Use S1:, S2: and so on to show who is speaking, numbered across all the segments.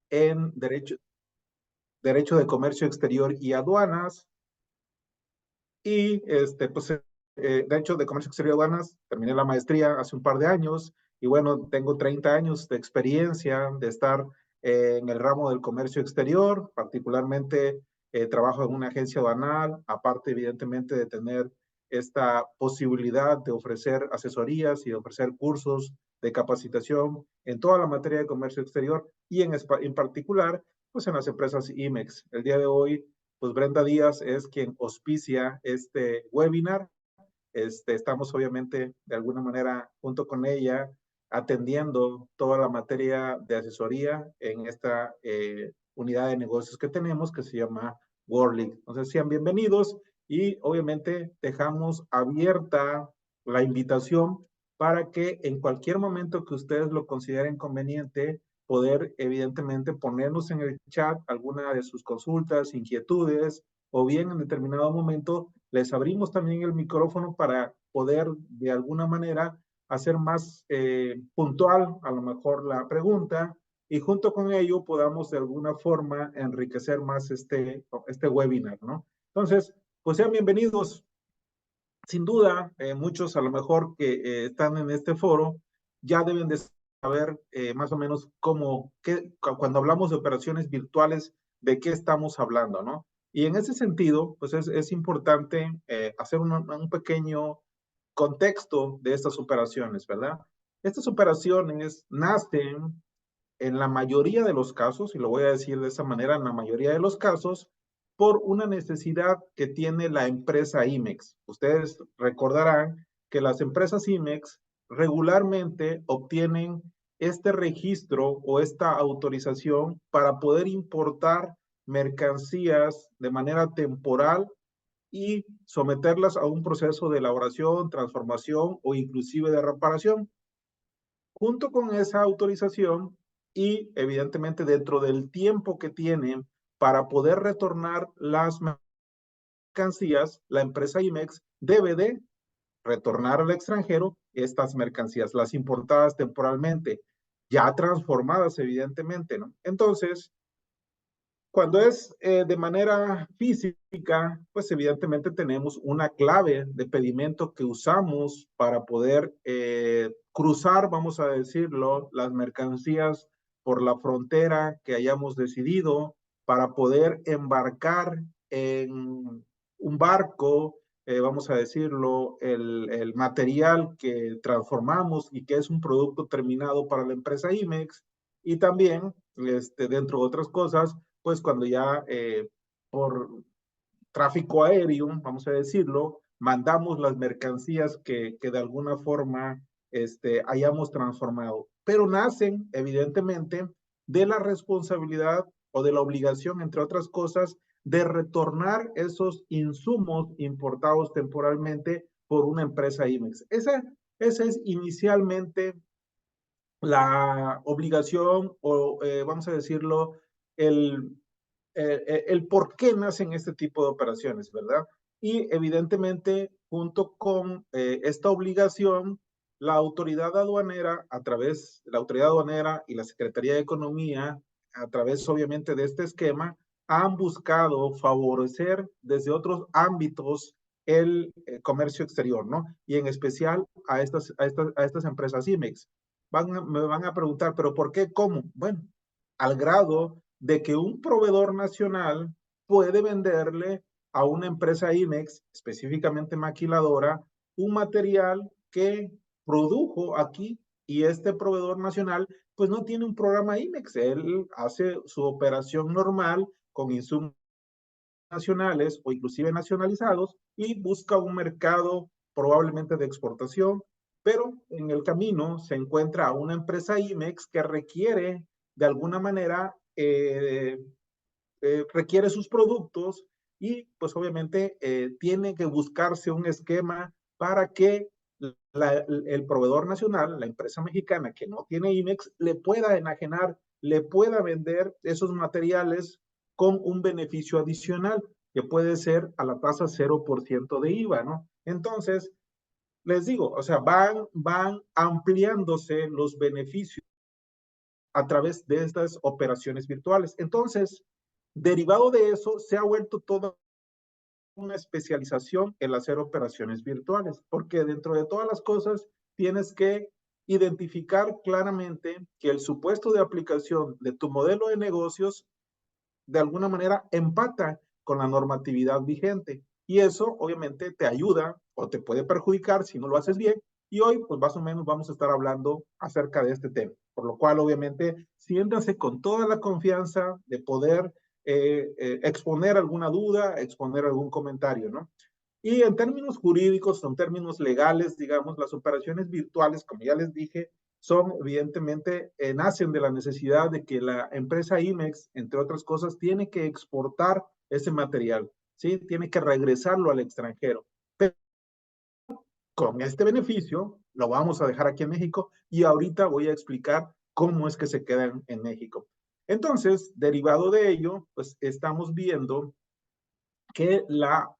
S1: en Derecho de Comercio Exterior y Aduanas. Y Derecho de Comercio Exterior y Aduanas, terminé la maestría hace un par de años y bueno, tengo 30 años de experiencia de estar en el ramo del comercio exterior, particularmente trabajo en una agencia aduanal, aparte evidentemente de tener esta posibilidad de ofrecer asesorías y de ofrecer cursos de capacitación en toda la materia de comercio exterior y en particular pues en las empresas IMEX. El día de hoy pues Brenda Díaz es quien auspicia este webinar. Estamos obviamente de alguna manera junto con ella atendiendo toda la materia de asesoría en esta unidad de negocios que tenemos que se llama Worley. Entonces sean bienvenidos y obviamente dejamos abierta la invitación para que en cualquier momento que ustedes lo consideren conveniente poder evidentemente ponernos en el chat alguna de sus consultas, inquietudes, o bien en determinado momento les abrimos también el micrófono para poder de alguna manera hacer más puntual a lo mejor la pregunta y junto con ello podamos de alguna forma enriquecer más este webinar, ¿no? Entonces, pues sean bienvenidos. Sin duda, muchos a lo mejor que están en este foro ya deben de saber más o menos cuando hablamos de operaciones virtuales, de qué estamos hablando, ¿no? Y en ese sentido, pues es importante hacer un pequeño contexto de estas operaciones, ¿verdad? Estas operaciones nacen en la mayoría de los casos, y lo voy a decir de esa manera, en la mayoría de los casos, por una necesidad que tiene la empresa IMEX. Ustedes recordarán que las empresas IMEX regularmente obtienen este registro o esta autorización para poder importar mercancías de manera temporal y someterlas a un proceso de elaboración, transformación o inclusive de reparación. Junto con esa autorización y evidentemente dentro del tiempo que tienen para poder retornar las mercancías, la empresa IMEX debe de retornar al extranjero estas mercancías, las importadas temporalmente, ya transformadas evidentemente, ¿no? Entonces, cuando es de manera física, pues evidentemente tenemos una clave de pedimento que usamos para poder cruzar, vamos a decirlo, las mercancías por la frontera que hayamos decidido, para poder embarcar en un barco, vamos a decirlo, el material que transformamos y que es un producto terminado para la empresa IMEX, y también, dentro de otras cosas, pues cuando ya por tráfico aéreo, vamos a decirlo, mandamos las mercancías que de alguna forma hayamos transformado. Pero nacen, evidentemente, de la responsabilidad o de la obligación, entre otras cosas, de retornar esos insumos importados temporalmente por una empresa IMEX. Esa es inicialmente la obligación o, vamos a decirlo, el, el por qué nacen este tipo de operaciones, ¿verdad? Y evidentemente, junto con esta obligación, la autoridad aduanera, la autoridad aduanera y la Secretaría de Economía, a través obviamente de este esquema, han buscado favorecer desde otros ámbitos el comercio exterior, ¿no? Y en especial a estas empresas IMEX. Me van a preguntar, ¿pero por qué? ¿Cómo? Bueno, al grado de que un proveedor nacional puede venderle a una empresa IMEX, específicamente maquiladora, un material que produjo aquí y este proveedor nacional pues no tiene un programa IMEX, él hace su operación normal con insumos nacionales o inclusive nacionalizados y busca un mercado probablemente de exportación, pero en el camino se encuentra una empresa IMEX que requiere de alguna manera requiere sus productos y pues obviamente tiene que buscarse un esquema para que el proveedor nacional, la empresa mexicana que no tiene IMEX, le pueda enajenar, le pueda vender esos materiales con un beneficio adicional que puede ser a la tasa 0% de IVA, ¿no? Entonces, les digo, o sea, van ampliándose los beneficios a través de estas operaciones virtuales. Entonces, derivado de eso, se ha vuelto toda una especialización en hacer operaciones virtuales, porque dentro de todas las cosas tienes que identificar claramente que el supuesto de aplicación de tu modelo de negocios de alguna manera empata con la normatividad vigente. Y eso obviamente te ayuda o te puede perjudicar si no lo haces bien. Y hoy, pues más o menos vamos a estar hablando acerca de este tema. Por lo cual, obviamente, siéntanse con toda la confianza de poder exponer alguna duda, exponer algún comentario, ¿no? Y en términos jurídicos, en términos legales, digamos, las operaciones virtuales, como ya les dije, son evidentemente, nacen de la necesidad de que la empresa IMEX, entre otras cosas, tiene que exportar ese material, ¿sí? Tiene que regresarlo al extranjero. Pero con este beneficio, lo vamos a dejar aquí en México y ahorita voy a explicar cómo es que se quedan en México. Entonces, derivado de ello, pues estamos viendo que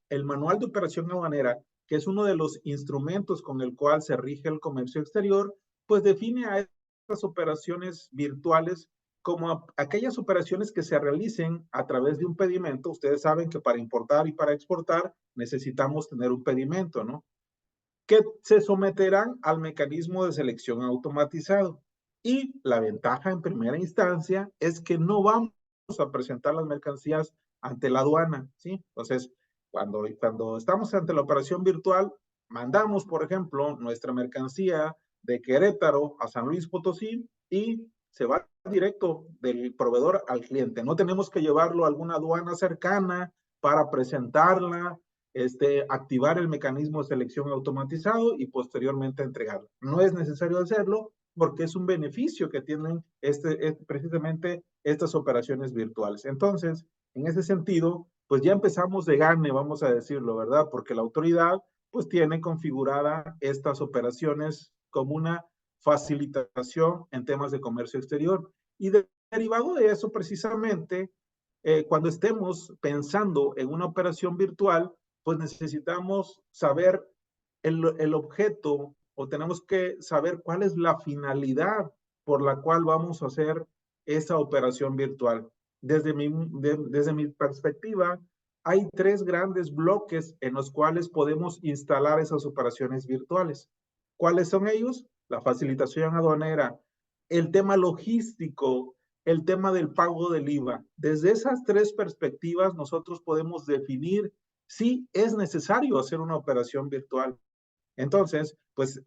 S1: el manual de operación aduanera, que es uno de los instrumentos con el cual se rige el comercio exterior, pues define a estas operaciones virtuales como aquellas operaciones que se realicen a través de un pedimento. Ustedes saben que para importar y para exportar necesitamos tener un pedimento, ¿no? Que se someterán al mecanismo de selección automatizado. Y la ventaja en primera instancia es que no vamos a presentar las mercancías ante la aduana, ¿sí? Entonces, cuando estamos ante la operación virtual, mandamos, por ejemplo, nuestra mercancía de Querétaro a San Luis Potosí y se va directo del proveedor al cliente. No tenemos que llevarlo a alguna aduana cercana para presentarla, activar el mecanismo de selección automatizado y posteriormente entregarlo. No es necesario hacerlo porque es un beneficio que tienen precisamente estas operaciones virtuales. Entonces, en ese sentido, pues ya empezamos de gane, vamos a decirlo, ¿verdad? Porque la autoridad pues tiene configurada estas operaciones como una facilitación en temas de comercio exterior. Y derivado de eso, precisamente, cuando estemos pensando en una operación virtual, pues necesitamos saber el objeto o tenemos que saber cuál es la finalidad por la cual vamos a hacer esa operación virtual. Desde mi perspectiva, hay tres grandes bloques en los cuales podemos instalar esas operaciones virtuales. ¿Cuáles son ellos? La facilitación aduanera, el tema logístico, el tema del pago del IVA. Desde esas tres perspectivas, nosotros podemos definir si es necesario hacer una operación virtual. Entonces, pues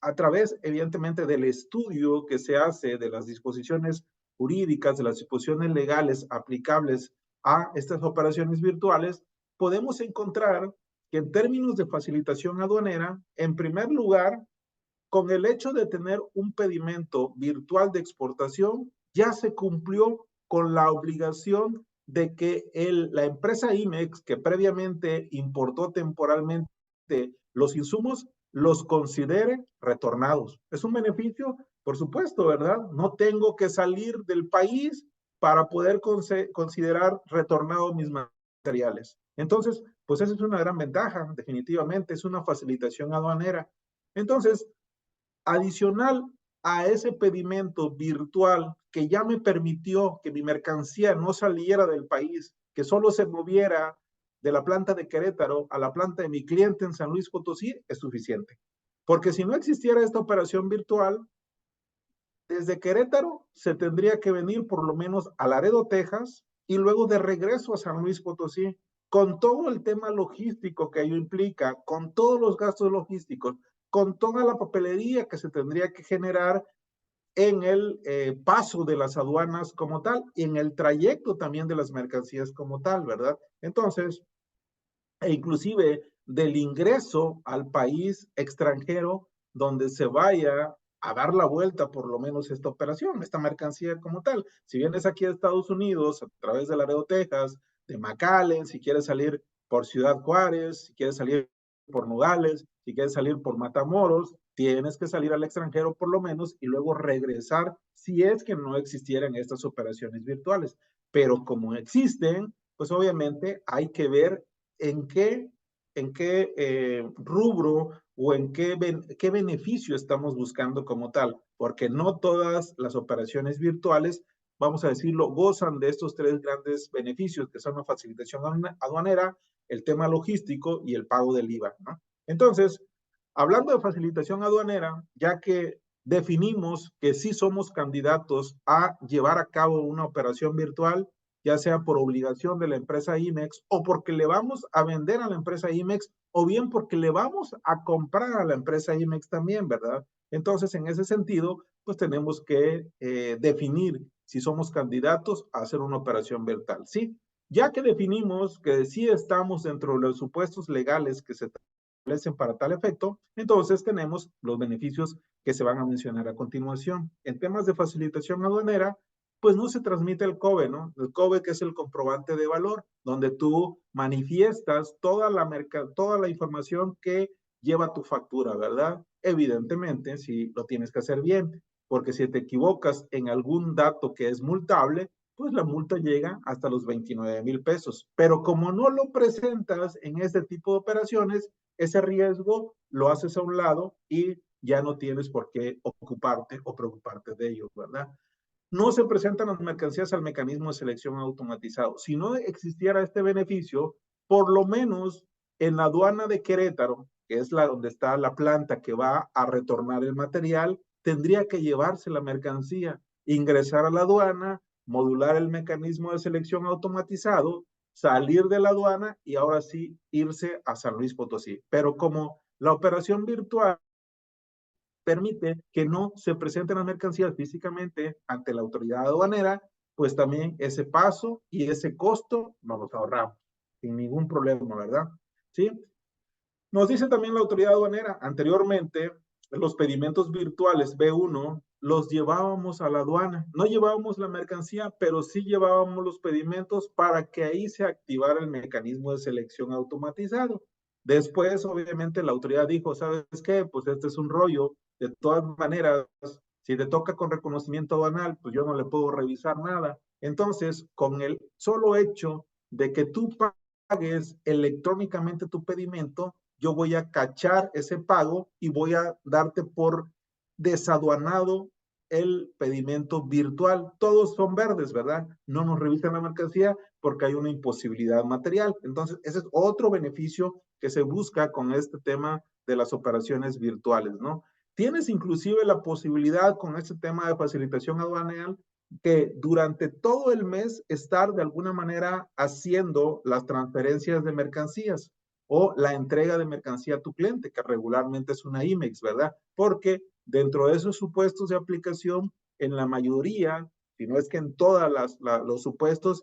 S1: a través, evidentemente, del estudio que se hace de las disposiciones jurídicas, de las disposiciones legales aplicables a estas operaciones virtuales, podemos encontrar que en términos de facilitación aduanera, en primer lugar, con el hecho de tener un pedimento virtual de exportación, ya se cumplió con la obligación de que la empresa IMEX, que previamente importó temporalmente los insumos, los considere retornados. Es un beneficio, por supuesto, ¿verdad? No tengo que salir del país para poder considerar retornados mis materiales. Entonces, pues esa es una gran ventaja, definitivamente, es una facilitación aduanera. Entonces, adicional a ese pedimento virtual que ya me permitió que mi mercancía no saliera del país, que solo se moviera de la planta de Querétaro a la planta de mi cliente en San Luis Potosí, es suficiente. Porque si no existiera esta operación virtual, desde Querétaro se tendría que venir por lo menos a Laredo, Texas, y luego de regreso a San Luis Potosí, con todo el tema logístico que ello implica, con todos los gastos logísticos, con toda la papelería que se tendría que generar en el paso de las aduanas como tal y en el trayecto también de las mercancías como tal, ¿verdad? Entonces, e inclusive del ingreso al país extranjero donde se vaya a dar la vuelta por lo menos esta operación, esta mercancía como tal. Si vienes aquí a Estados Unidos a través de Laredo, Texas, de McAllen, si quieres salir por Ciudad Juárez, si quieres salir por Nogales, si quieres salir por Matamoros, tienes que salir al extranjero por lo menos y luego regresar si es que no existieran estas operaciones virtuales. Pero como existen, pues obviamente hay que ver en qué rubro o en qué beneficio estamos buscando como tal, porque no todas las operaciones virtuales, vamos a decirlo, gozan de estos tres grandes beneficios, que son la facilitación aduanera, el tema logístico y el pago del IVA, ¿no? Entonces, hablando de facilitación aduanera, ya que definimos que sí somos candidatos a llevar a cabo una operación virtual, ya sea por obligación de la empresa IMEX o porque le vamos a vender a la empresa IMEX o bien porque le vamos a comprar a la empresa IMEX también, ¿verdad? Entonces, en ese sentido, pues tenemos que definir si somos candidatos a hacer una operación virtual. Sí, ya que definimos que sí estamos dentro de los supuestos legales que se establecen para tal efecto, entonces tenemos los beneficios que se van a mencionar a continuación. En temas de facilitación aduanera, pues no se transmite el COBE, ¿no? El COBE, que es el comprobante de valor, donde tú manifiestas toda la información que lleva tu factura, ¿verdad? Evidentemente, si lo tienes que hacer bien, porque si te equivocas en algún dato que es multable, pues la multa llega hasta los 29,000 pesos. Pero como no lo presentas en este tipo de operaciones, ese riesgo lo haces a un lado y ya no tienes por qué ocuparte o preocuparte de ello, ¿verdad? No se presentan las mercancías al mecanismo de selección automatizado. Si no existiera este beneficio, por lo menos en la aduana de Querétaro, que es la donde está la planta que va a retornar el material, tendría que llevarse la mercancía, ingresar a la aduana, modular el mecanismo de selección automatizado, salir de la aduana y ahora sí irse a San Luis Potosí. Pero como la operación virtual permite que no se presenten las mercancías físicamente ante la autoridad aduanera, pues también ese paso y ese costo nos los ahorramos sin ningún problema, ¿verdad? ¿Sí? Nos dice también la autoridad aduanera, anteriormente los pedimentos virtuales B1 los llevábamos a la aduana. No llevábamos la mercancía, pero sí llevábamos los pedimentos para que ahí se activara el mecanismo de selección automatizado. Después, obviamente, la autoridad dijo, ¿sabes qué? Pues este es un rollo. De todas maneras, si te toca con reconocimiento aduanal, pues yo no le puedo revisar nada. Entonces, con el solo hecho de que tú pagues electrónicamente tu pedimento, yo voy a cachar ese pago y voy a darte por desaduanado el pedimento virtual. Todos son verdes, ¿verdad? No nos revisan la mercancía porque hay una imposibilidad material. Entonces, ese es otro beneficio que se busca con este tema de las operaciones virtuales, ¿no? Tienes inclusive la posibilidad con este tema de facilitación aduanal que durante todo el mes estar de alguna manera haciendo las transferencias de mercancías o la entrega de mercancía a tu cliente, que regularmente es una IMEX, ¿verdad? Porque dentro de esos supuestos de aplicación, en la mayoría, si no es que en todos los supuestos,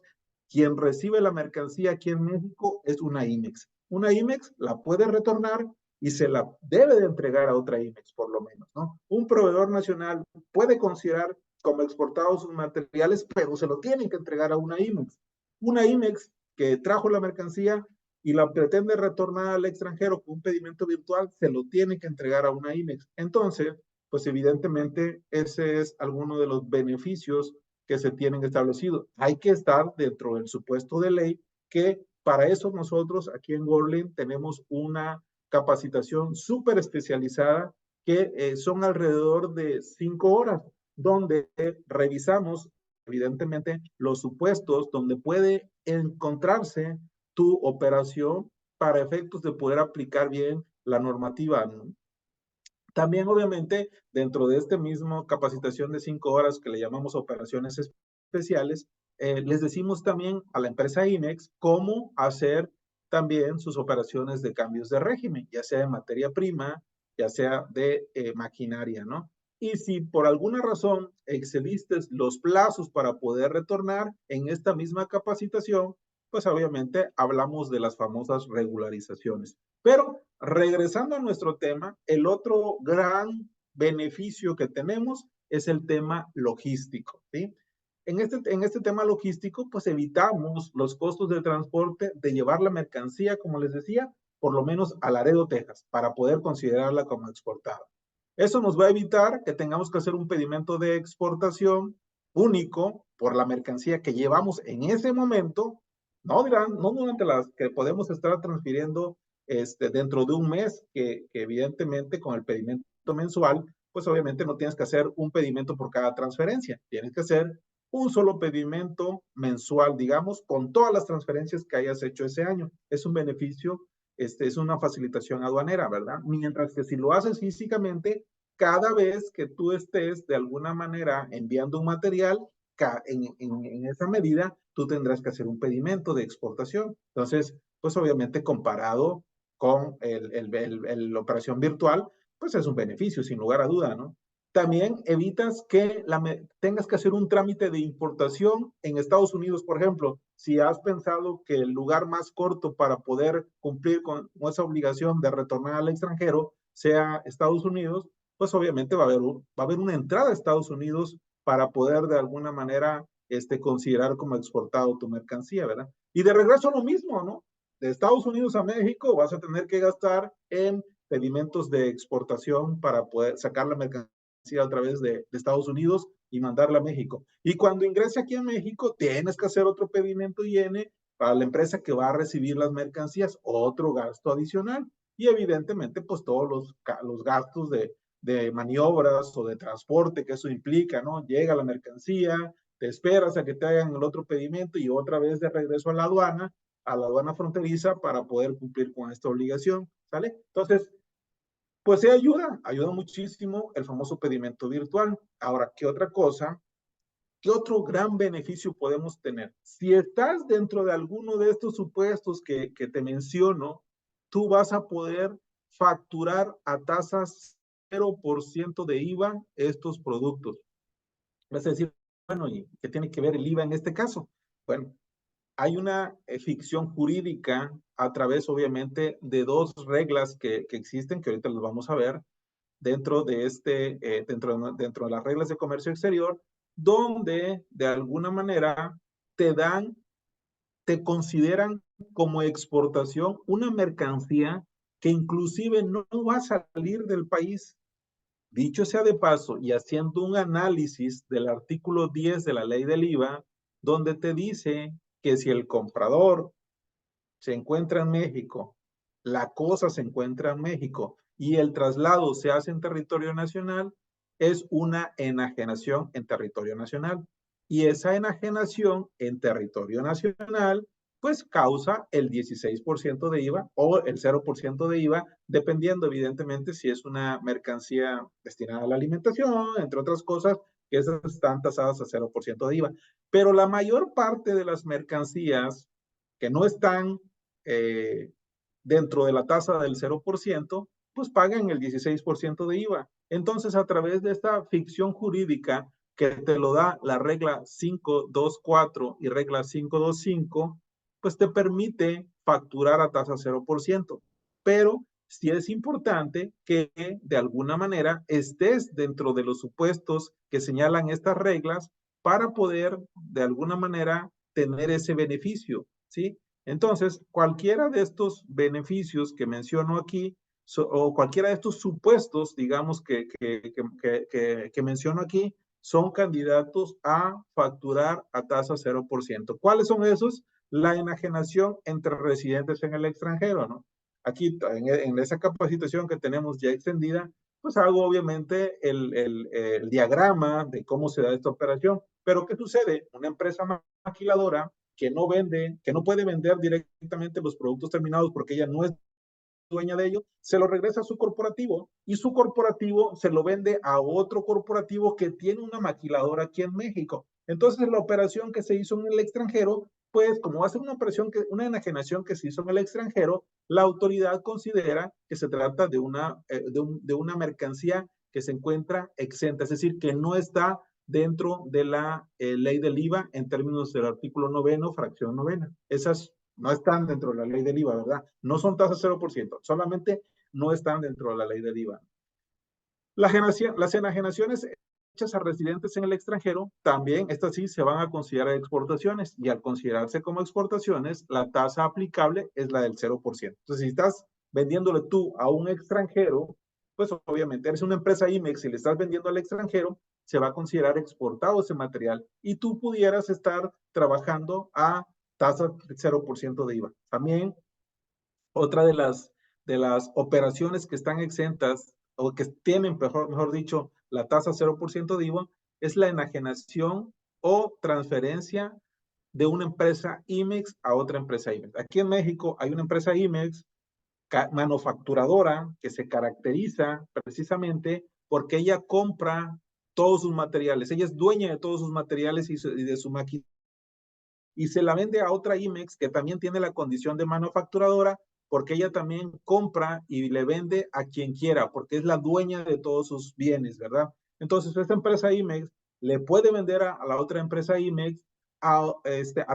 S1: quien recibe la mercancía aquí en México es una IMEX. Una IMEX la puede retornar y se la debe de entregar a otra IMEX, por lo menos, ¿no? Un proveedor nacional puede considerar como exportados sus materiales, pero se lo tienen que entregar a una IMEX. Una IMEX que trajo la mercancía y la pretende retornar al extranjero con un pedimento virtual, se lo tiene que entregar a una IMEX. Entonces, pues evidentemente ese es alguno de los beneficios que se tienen establecidos. Hay que estar dentro del supuesto de ley que para eso nosotros aquí en Gorlin tenemos una capacitación súper especializada que son alrededor de 5 horas, donde revisamos evidentemente los supuestos donde puede encontrarse tu operación para efectos de poder aplicar bien la normativa, ¿no? También, obviamente, dentro de este mismo capacitación de 5 horas que le llamamos operaciones especiales, les decimos también a la empresa IMEX cómo hacer también sus operaciones de cambios de régimen, ya sea de materia prima, ya sea de maquinaria, ¿no? Y si por alguna razón excediste los plazos para poder retornar en esta misma capacitación, pues obviamente hablamos de las famosas regularizaciones. Pero regresando a nuestro tema, el otro gran beneficio que tenemos es el tema logístico, ¿sí? En este tema logístico, pues evitamos los costos de transporte de llevar la mercancía, como les decía, por lo menos a Laredo, Texas, para poder considerarla como exportada. Eso nos va a evitar que tengamos que hacer un pedimento de exportación único por la mercancía que llevamos en ese momento, no durante las que podemos estar transfiriendo dentro de un mes, que evidentemente con el pedimento mensual, pues obviamente no tienes que hacer un pedimento por cada transferencia, tienes que hacer un solo pedimento mensual, digamos, con todas las transferencias que hayas hecho ese año. Es un beneficio, es una facilitación aduanera, ¿verdad? Mientras que si lo haces físicamente, cada vez que tú estés de alguna manera enviando un material, en esa medida, tú tendrás que hacer un pedimento de exportación. Entonces, pues obviamente comparado con la operación virtual, pues es un beneficio, sin lugar a duda, ¿no? También evitas que tengas que hacer un trámite de importación en Estados Unidos, por ejemplo. Si has pensado que el lugar más corto para poder cumplir con esa obligación de retornar al extranjero sea Estados Unidos, pues obviamente va a haber una entrada a Estados Unidos para poder de alguna manera considerar como exportado tu mercancía, ¿verdad? Y de regreso lo mismo, ¿no? De Estados Unidos a México vas a tener que gastar en pedimentos de exportación para poder sacar la mercancía a través de Estados Unidos y mandarla a México. Y cuando ingrese aquí a México, tienes que hacer otro pedimento IN para la empresa que va a recibir las mercancías, otro gasto adicional. Y evidentemente, pues todos los gastos de maniobras o de transporte que eso implica, ¿no? Llega la mercancía, te esperas a que te hagan el otro pedimento y otra vez de regreso a la aduana fronteriza para poder cumplir con esta obligación, ¿sale? Entonces, pues sí ayuda muchísimo el famoso pedimento virtual. Ahora, ¿qué otra cosa? ¿Qué otro gran beneficio podemos tener? Si estás dentro de alguno de estos supuestos que te menciono, tú vas a poder facturar a tasas 0% de IVA estos productos. Vas a decir, bueno, ¿y qué tiene que ver el IVA en este caso? Bueno, hay una ficción jurídica a través, obviamente, de dos reglas que existen, que ahorita los vamos a ver, dentro de dentro de las reglas de comercio exterior, donde de alguna manera te te consideran como exportación una mercancía que inclusive no va a salir del país. Dicho sea de paso, y haciendo un análisis del artículo 10 de la ley del IVA, donde te dice que si el comprador se encuentra en México, la cosa se encuentra en México y el traslado se hace en territorio nacional, es una enajenación en territorio nacional. Y esa enajenación en territorio nacional, pues causa el 16% de IVA o el 0% de IVA, dependiendo evidentemente si es una mercancía destinada a la alimentación, entre otras cosas, que esas están tasadas a 0% de IVA. Pero la mayor parte de las mercancías que no están eh, dentro de la tasa del 0%, pues pagan el 16% de IVA. Entonces, a través de esta ficción jurídica que te lo da la regla 524 y regla 525, pues te permite facturar a tasa 0%. Pero sí es importante que de alguna manera estés dentro de los supuestos que señalan estas reglas para poder de alguna manera tener ese beneficio, ¿sí? Entonces, cualquiera de estos beneficios que menciono aquí, o cualquiera de estos supuestos, digamos, que menciono aquí, son candidatos a facturar a tasa 0%. ¿Cuáles son esos? La enajenación entre residentes en el extranjero, ¿no? Aquí, en esa capacitación que tenemos ya extendida, pues hago obviamente el diagrama de cómo se da esta operación. Pero ¿qué sucede? Una empresa maquiladora que no vende, que no puede vender directamente los productos terminados porque ella no es dueña de ellos, se lo regresa a su corporativo y su corporativo se lo vende a otro corporativo que tiene una maquiladora aquí en México. Entonces la operación que se hizo en el extranjero, pues como va a ser una operación, una enajenación que se hizo en el extranjero, la autoridad considera que se trata de una mercancía que se encuentra exenta, es decir, que no está dentro de la ley del IVA en términos del artículo 9, fracción 9. Esas no están dentro de la ley del IVA, ¿verdad? No son tasas 0%, solamente no están dentro de la ley del IVA. Las enajenaciones hechas a residentes en el extranjero, también estas sí se van a considerar exportaciones y al considerarse como exportaciones, la tasa aplicable es la del 0%. Entonces, si estás vendiéndole tú a un extranjero, pues obviamente eres una empresa IMEX y le estás vendiendo al extranjero, se va a considerar exportado ese material y tú pudieras estar trabajando a tasa 0% de IVA. También otra de las operaciones que están exentas o que tienen, mejor dicho, la tasa 0% de IVA, es la enajenación o transferencia de una empresa IMEX a otra empresa IMEX. Aquí en México hay una empresa IMEX manufacturadora que se caracteriza precisamente porque ella compra todos sus materiales. Ella es dueña de todos sus materiales y de su máquina. Y se la vende a otra IMEX que también tiene la condición de manufacturadora porque ella también compra y le vende a quien quiera porque es la dueña de todos sus bienes, ¿verdad? Entonces, esta empresa IMEX le puede vender a la otra empresa IMEX a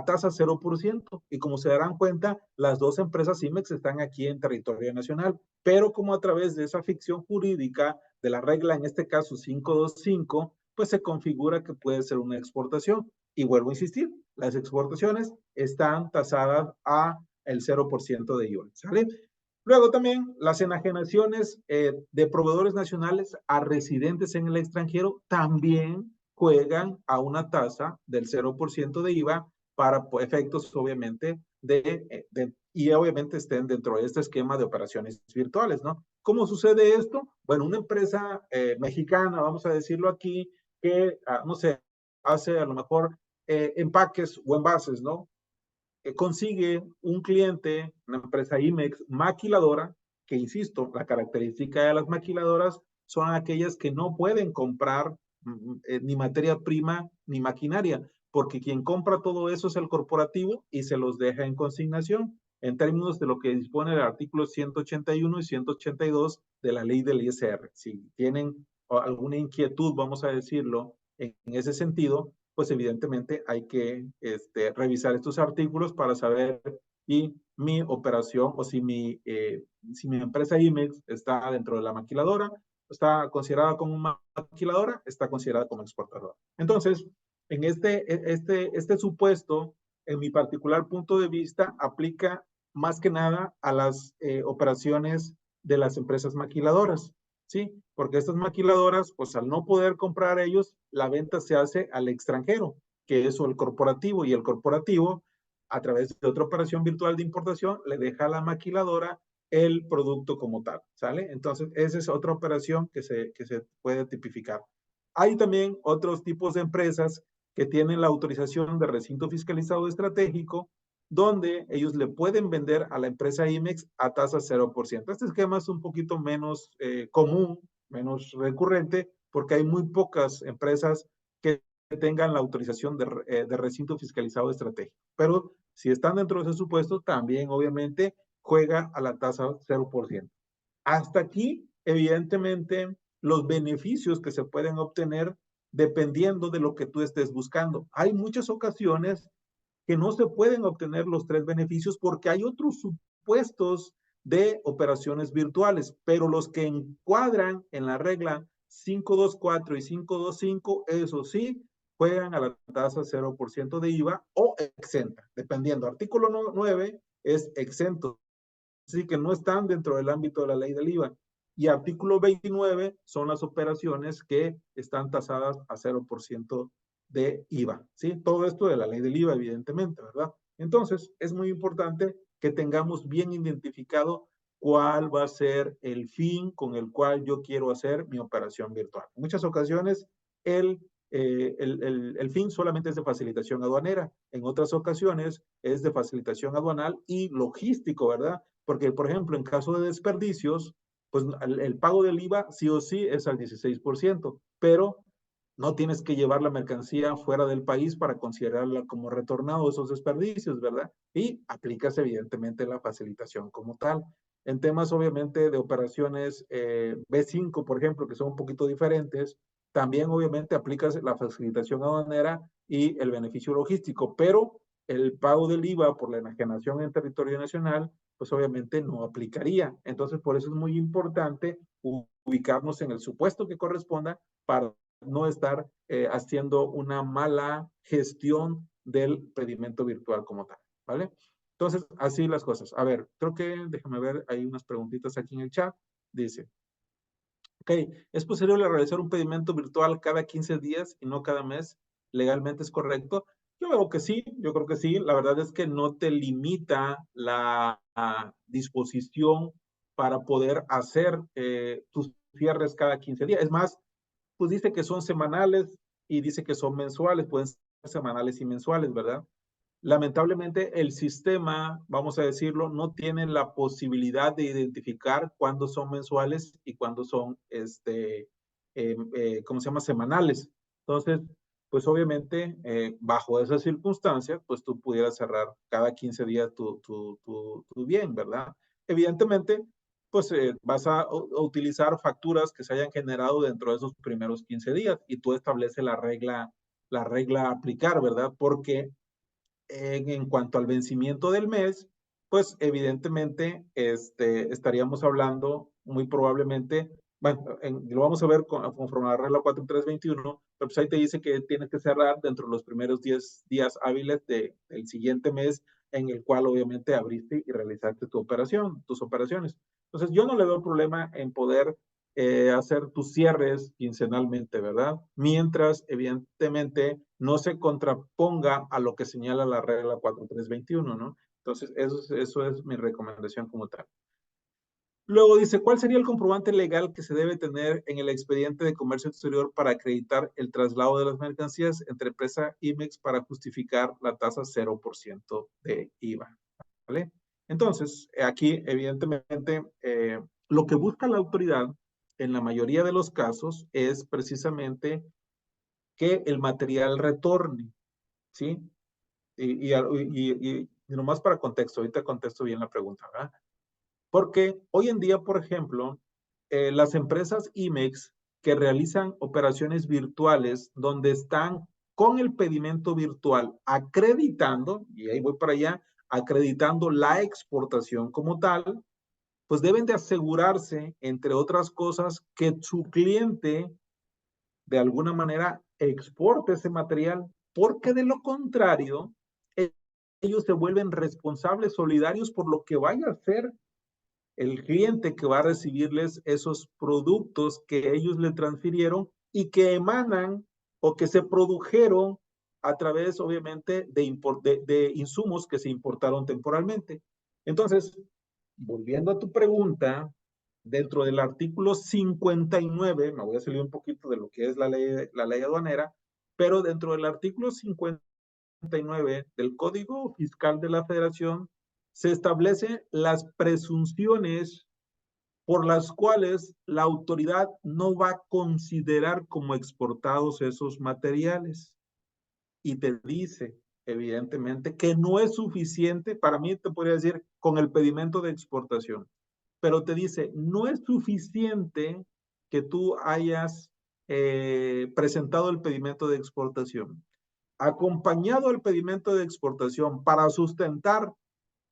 S1: tasa 0%. Y como se darán cuenta, las dos empresas IMEX están aquí en territorio nacional, pero como a través de esa ficción jurídica de la regla, en este caso 525, pues se configura que puede ser una exportación. Y vuelvo a insistir, las exportaciones están tasadas a el 0% de IVA, ¿sale? Luego también las enajenaciones de proveedores nacionales a residentes en el extranjero también juegan a una tasa del 0% de IVA para efectos, obviamente, y obviamente estén dentro de este esquema de operaciones virtuales, ¿no? ¿Cómo sucede esto? Bueno, una empresa mexicana, vamos a decirlo aquí, que, no sé, hace a lo mejor empaques o envases, ¿no? Consigue un cliente, una empresa IMEX maquiladora, que insisto, la característica de las maquiladoras son aquellas que no pueden comprar ni materia prima ni maquinaria, porque quien compra todo eso es el corporativo y se los deja en consignación en términos de lo que dispone el artículo 181 y 182 de la ley del ISR. Si tienen alguna inquietud, vamos a decirlo, en ese sentido, pues evidentemente hay que revisar estos artículos para saber si mi operación o si mi empresa IMEX está dentro de la maquiladora, está considerada como maquiladora, está considerada como exportadora. Entonces, en este supuesto, en mi particular punto de vista, aplica más que nada a las operaciones de las empresas maquiladoras. ¿Sí? Porque estas maquiladoras, pues al no poder comprar ellos, la venta se hace al extranjero, que es el corporativo, y el corporativo, a través de otra operación virtual de importación, le deja a la maquiladora el producto como tal, ¿sale? Entonces, esa es otra operación que se puede tipificar. Hay también otros tipos de empresas que tienen la autorización de recinto fiscalizado estratégico, donde ellos le pueden vender a la empresa IMEX a tasa 0%. Este esquema es un poquito menos común, menos recurrente, porque hay muy pocas empresas que tengan la autorización de recinto fiscalizado estratégico. Pero si están dentro de ese supuesto, también obviamente juega a la tasa 0%. Hasta aquí, evidentemente, los beneficios que se pueden obtener dependiendo de lo que tú estés buscando. Hay muchas ocasiones que no se pueden obtener los tres beneficios porque hay otros supuestos de operaciones virtuales, pero los que encuadran en la regla 524 y 525, eso sí, juegan a la tasa 0% de IVA o exenta, dependiendo. Artículo 9 es exento, así que no están dentro del ámbito de la ley del IVA. Y artículo 29 son las operaciones que están tasadas a 0% de IVA, ¿sí? Todo esto de la ley del IVA, evidentemente, ¿verdad? Entonces, es muy importante que tengamos bien identificado cuál va a ser el fin con el cual yo quiero hacer mi operación virtual. En muchas ocasiones, el fin solamente es de facilitación aduanera. En otras ocasiones es de facilitación aduanal y logístico, ¿verdad? Porque, por ejemplo, en caso de desperdicios, pues el pago del IVA sí o sí es al 16%, pero no tienes que llevar la mercancía fuera del país para considerarla como retornado esos desperdicios, ¿verdad? Y aplicas evidentemente la facilitación como tal. En temas obviamente de operaciones B5, por ejemplo, que son un poquito diferentes, también obviamente aplicas la facilitación aduanera y el beneficio logístico, pero el pago del IVA por la enajenación en territorio nacional, pues obviamente no aplicaría. Entonces, por eso es muy importante ubicarnos en el supuesto que corresponda para no estar haciendo una mala gestión del pedimento virtual como tal, ¿vale? Entonces, así las cosas. A ver, creo que, déjame ver, hay unas preguntitas aquí en el chat. Dice, ok, ¿es posible realizar un pedimento virtual cada 15 días y no cada mes? ¿Legalmente es correcto? Yo creo que sí, yo creo que sí. La verdad es que no te limita la disposición para poder hacer tus cierres cada 15 días. Es más, pues dice que son semanales y dice que son mensuales, pueden ser semanales y mensuales, ¿verdad? Lamentablemente el sistema, vamos a decirlo, no tiene la posibilidad de identificar cuándo son mensuales y cuándo son, ¿cómo se llama? Semanales. Entonces, pues obviamente, bajo esas circunstancias, pues tú pudieras cerrar cada 15 días tu bien, ¿verdad? Evidentemente, pues vas a utilizar facturas que se hayan generado dentro de esos primeros 15 días y tú estableces la regla a aplicar, ¿verdad? Porque en cuanto al vencimiento del mes, pues evidentemente estaríamos hablando muy probablemente, bueno, lo vamos a ver conforme a la regla 4321, pero pues ahí te dice que tienes que cerrar dentro de los primeros 10 días hábiles del siguiente mes en el cual obviamente abriste y realizaste tu operación, tus operaciones. Entonces yo no le veo problema en poder hacer tus cierres quincenalmente, ¿verdad? Mientras, evidentemente, no se contraponga a lo que señala la regla 4321, ¿no? Entonces, eso es mi recomendación como tal. Luego dice, ¿cuál sería el comprobante legal que se debe tener en el expediente de comercio exterior para acreditar el traslado de las mercancías entre empresa IMEX para justificar la tasa 0% de IVA? ¿Vale? Entonces, aquí, evidentemente, lo que busca la autoridad en la mayoría de los casos es precisamente que el material retorne, ¿sí? Y nomás para contexto, ahorita contesto bien la pregunta, ¿verdad? Porque hoy en día, por ejemplo, las empresas IMEX que realizan operaciones virtuales donde están con el pedimento virtual acreditando, y ahí voy para allá, acreditando la exportación como tal, pues deben de asegurarse, entre otras cosas, que su cliente de alguna manera exporte ese material, porque de lo contrario, ellos se vuelven responsables solidarios por lo que vaya a hacer el cliente que va a recibirles esos productos que ellos le transfirieron y que emanan o que se produjeron a través, obviamente, de insumos que se importaron temporalmente. Entonces, volviendo a tu pregunta, dentro del artículo 59, me voy a salir un poquito de lo que es la ley aduanera, pero dentro del artículo 59 del Código Fiscal de la Federación se establecen las presunciones por las cuales la autoridad no va a considerar como exportados esos materiales. Y te dice, evidentemente, que no es suficiente, para mí te podría decir, con el pedimento de exportación, pero te dice, no es suficiente que tú hayas presentado el pedimento de exportación. Acompañado al pedimento de exportación para sustentar,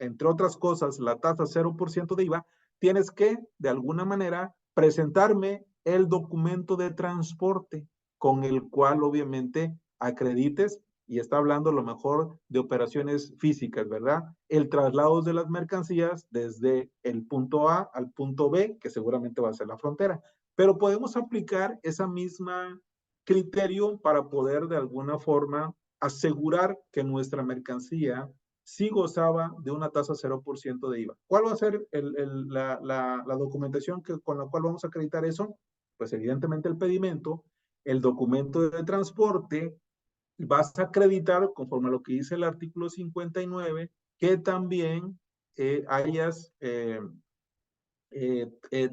S1: entre otras cosas, la tasa 0% de IVA, tienes que, de alguna manera, presentarme el documento de transporte con el cual, obviamente, acredites, y está hablando a lo mejor de operaciones físicas, ¿verdad? El traslado de las mercancías desde el punto A al punto B, que seguramente va a ser la frontera. Pero podemos aplicar esa misma criterio para poder de alguna forma asegurar que nuestra mercancía sí gozaba de una tasa 0% de IVA. ¿Cuál va a ser la documentación con la cual vamos a acreditar eso? Pues evidentemente el pedimento, el documento de transporte, vas a acreditar, conforme a lo que dice el artículo 59, que también hayas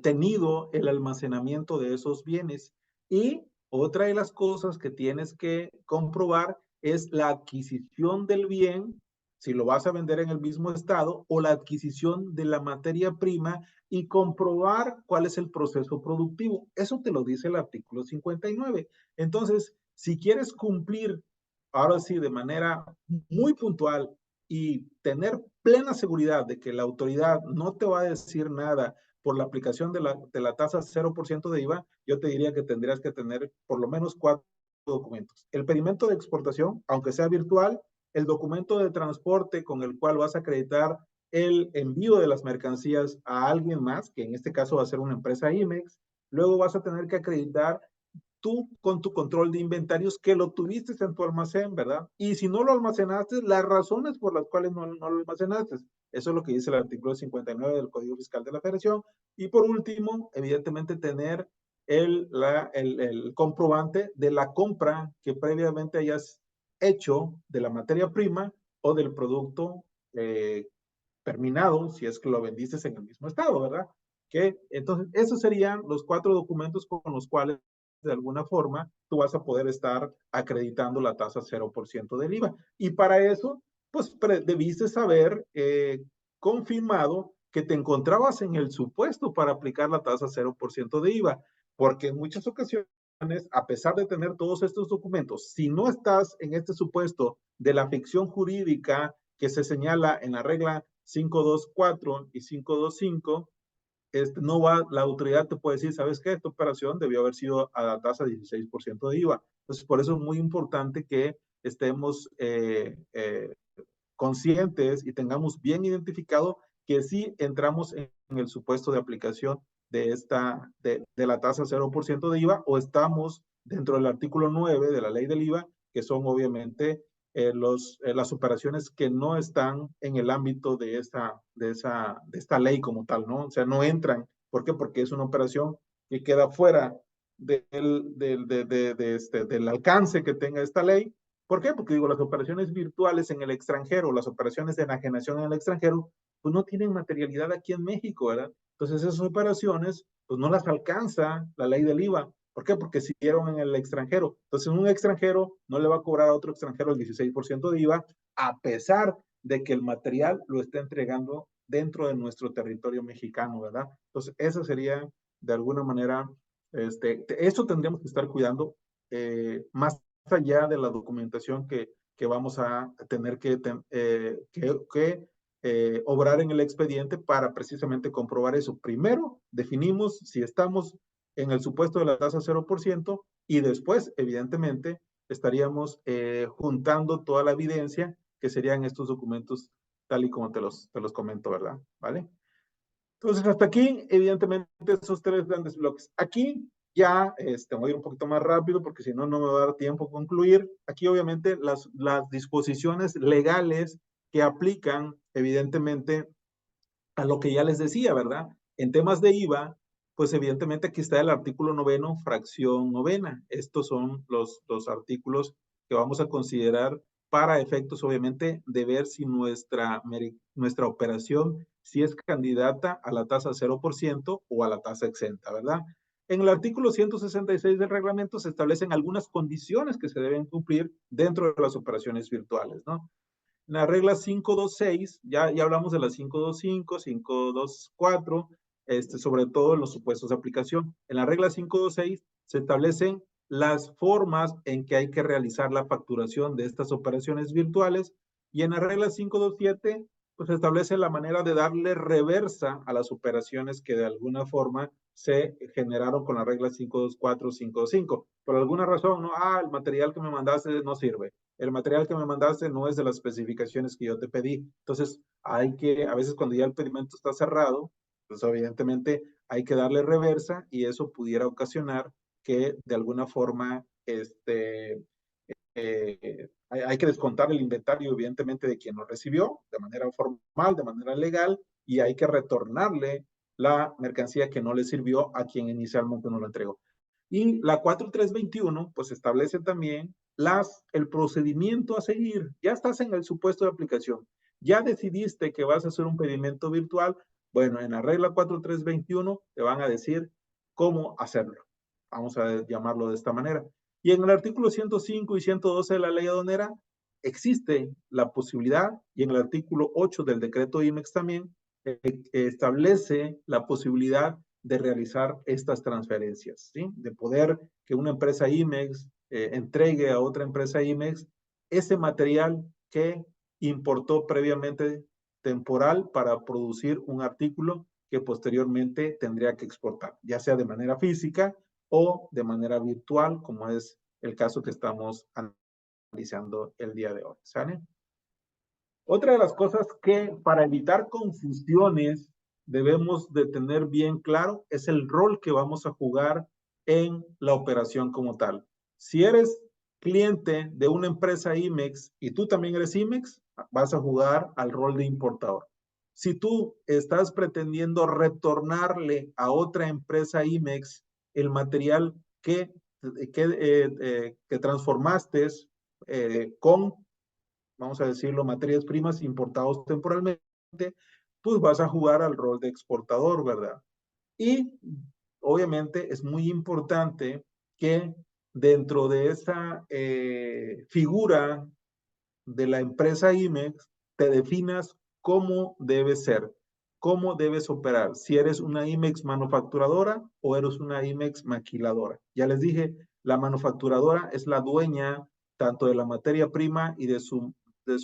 S1: tenido el almacenamiento de esos bienes. Y otra de las cosas que tienes que comprobar es la adquisición del bien, si lo vas a vender en el mismo estado, o la adquisición de la materia prima y comprobar cuál es el proceso productivo. Eso te lo dice el artículo 59. Entonces, si quieres cumplir, ahora sí, de manera muy puntual y tener plena seguridad de que la autoridad no te va a decir nada por la aplicación de la tasa 0% de IVA, yo te diría que tendrías que tener por lo menos 4 documentos. El pedimento de exportación, aunque sea virtual, el documento de transporte con el cual vas a acreditar el envío de las mercancías a alguien más, que en este caso va a ser una empresa IMEX. Luego vas a tener que acreditar tú con tu control de inventarios que lo tuviste en tu almacén, ¿verdad? Y si no lo almacenaste, las razones por las cuales no lo almacenaste. Eso es lo que dice el artículo 59 del Código Fiscal de la Federación. Y por último, evidentemente, tener el comprobante de la compra que previamente hayas hecho de la materia prima o del producto terminado, si es que lo vendiste en el mismo estado, ¿verdad? Que entonces, esos serían los 4 documentos con los cuales, de alguna forma, tú vas a poder estar acreditando la tasa 0% del IVA. Y para eso, pues debiste haber confirmado que te encontrabas en el supuesto para aplicar la tasa 0% de IVA, porque en muchas ocasiones, a pesar de tener todos estos documentos, si no estás en este supuesto de la ficción jurídica que se señala en la regla 524 y 525, no va, la autoridad te puede decir, ¿sabes qué? Esta operación debió haber sido a la tasa 16% de IVA. Entonces, por eso es muy importante que estemos conscientes y tengamos bien identificado que sí entramos en el supuesto de aplicación de la tasa 0% de IVA o estamos dentro del artículo 9 de la ley del IVA, que son obviamente las operaciones que no están en el ámbito de esta ley como tal, ¿no? O sea, no entran. ¿Por qué? Porque es una operación que queda fuera del alcance que tenga esta ley. ¿Por qué? Porque digo, las operaciones virtuales en el extranjero, las operaciones de enajenación en el extranjero, pues no tienen materialidad aquí en México, ¿verdad? Entonces esas operaciones, pues no las alcanza la ley del IVA. ¿Por qué? Porque siguieron en el extranjero. Entonces un extranjero no le va a cobrar a otro extranjero el 16% de IVA, a pesar de que el material lo está entregando dentro de nuestro territorio mexicano, ¿verdad? Entonces eso sería, de alguna manera, esto tendríamos que estar cuidando más allá de la documentación que vamos a tener que obrar en el expediente para precisamente comprobar eso. Primero, definimos si estamos en el supuesto de la tasa 0% y después, evidentemente, estaríamos juntando toda la evidencia que serían estos documentos tal y como te los comento, ¿verdad? ¿Vale? Entonces, hasta aquí, evidentemente, esos 3 grandes bloques. Aquí ya, voy a ir un poquito más rápido porque si no, no me va a dar tiempo a concluir. Aquí, obviamente, las disposiciones legales que aplican, evidentemente, a lo que ya les decía, ¿verdad? En temas de IVA, pues evidentemente aquí está el artículo 9, fracción 9. Estos son los artículos que vamos a considerar para efectos, obviamente, de ver si nuestra operación si es candidata a la tasa 0% o a la tasa exenta, ¿verdad? En el artículo 166 del reglamento se establecen algunas condiciones que se deben cumplir dentro de las operaciones virtuales, ¿no? La regla 526, ya hablamos de la 525, 524, sobre todo en los supuestos de aplicación. En la regla 526 se establecen las formas en que hay que realizar la facturación de estas operaciones virtuales y en la regla 527 pues se establece la manera de darle reversa a las operaciones que de alguna forma se generaron con la regla 524, 525. Por alguna razón, no, el material que me mandaste no sirve, el material que me mandaste no es de las especificaciones que yo te pedí. Entonces, a veces cuando ya el pedimento está cerrado, pues evidentemente hay que darle reversa y eso pudiera ocasionar que de alguna forma hay que descontar el inventario, evidentemente, de quien lo recibió de manera formal, de manera legal, y hay que retornarle la mercancía que no le sirvió a quien inicialmente no lo entregó. Y la 4321, pues establece también el procedimiento a seguir. Ya estás en el supuesto de aplicación. Ya decidiste que vas a hacer un pedimento virtual. Bueno, en la regla 4321 te van a decir cómo hacerlo. Vamos a llamarlo de esta manera. Y en el artículo 105 y 112 de la ley aduanera existe la posibilidad, y en el artículo 8 del decreto IMEX también, establece la posibilidad de realizar estas transferencias, ¿sí? De poder que una empresa IMEX entregue a otra empresa IMEX ese material que importó previamente temporal para producir un artículo que posteriormente tendría que exportar, ya sea de manera física o de manera virtual, como es el caso que estamos analizando el día de hoy. ¿Sale? Otra de las cosas que para evitar confusiones debemos de tener bien claro es el rol que vamos a jugar en la operación como tal. Si eres cliente de una empresa IMEX y tú también eres IMEX, vas a jugar al rol de importador. Si tú estás pretendiendo retornarle a otra empresa IMEX el material que transformaste con, vamos a decirlo, materias primas importados temporalmente, pues vas a jugar al rol de exportador, ¿verdad? Y obviamente es muy importante que dentro de esa figura de la empresa IMEX te definas cómo debes ser, cómo debes operar, si eres una IMEX manufacturadora o eres una IMEX maquiladora. Ya les dije, la manufacturadora es la dueña tanto de la materia prima y de su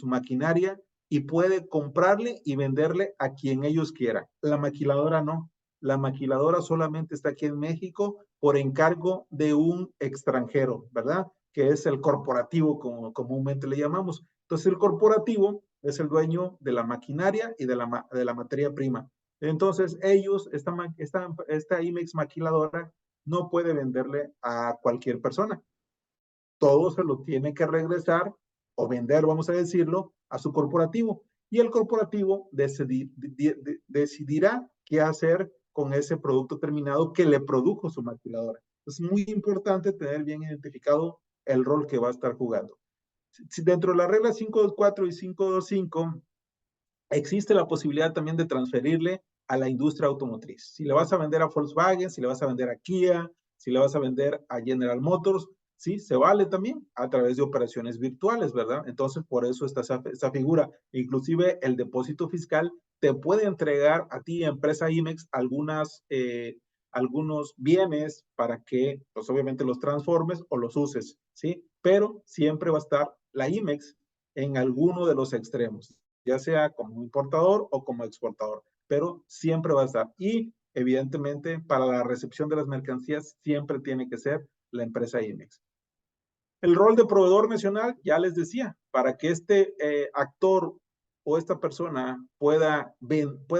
S1: maquinaria y puede comprarle y venderle a quien ellos quieran. La maquiladora no. La maquiladora solamente está aquí en México por encargo de un extranjero, ¿verdad? Que es el corporativo, como comúnmente le llamamos. Entonces, el corporativo es el dueño de la maquinaria y de la materia prima. Entonces, ellos, esta IMEX maquiladora, no puede venderle a cualquier persona. Todo se lo tiene que regresar o vender, vamos a decirlo, a su corporativo. Y el corporativo decidirá qué hacer con ese producto terminado que le produjo su maquiladora. Es muy importante tener bien identificado el rol que va a estar jugando. Si dentro de la regla 524 y 525 existe la posibilidad también de transferirle a la industria automotriz. Si le vas a vender a Volkswagen, si le vas a vender a Kia, si le vas a vender a General Motors, sí, se vale también a través de operaciones virtuales, ¿verdad? Entonces, por eso está esa figura. Inclusive el depósito fiscal te puede entregar a ti, empresa IMEX, algunos bienes para que, pues obviamente los transformes o los uses, ¿sí? Pero siempre va a estar la IMEX en alguno de los extremos, ya sea como importador o como exportador, pero siempre va a estar. Y evidentemente para la recepción de las mercancías siempre tiene que ser la empresa IMEX. El rol de proveedor nacional, ya les decía, para que este actor o esta persona pueda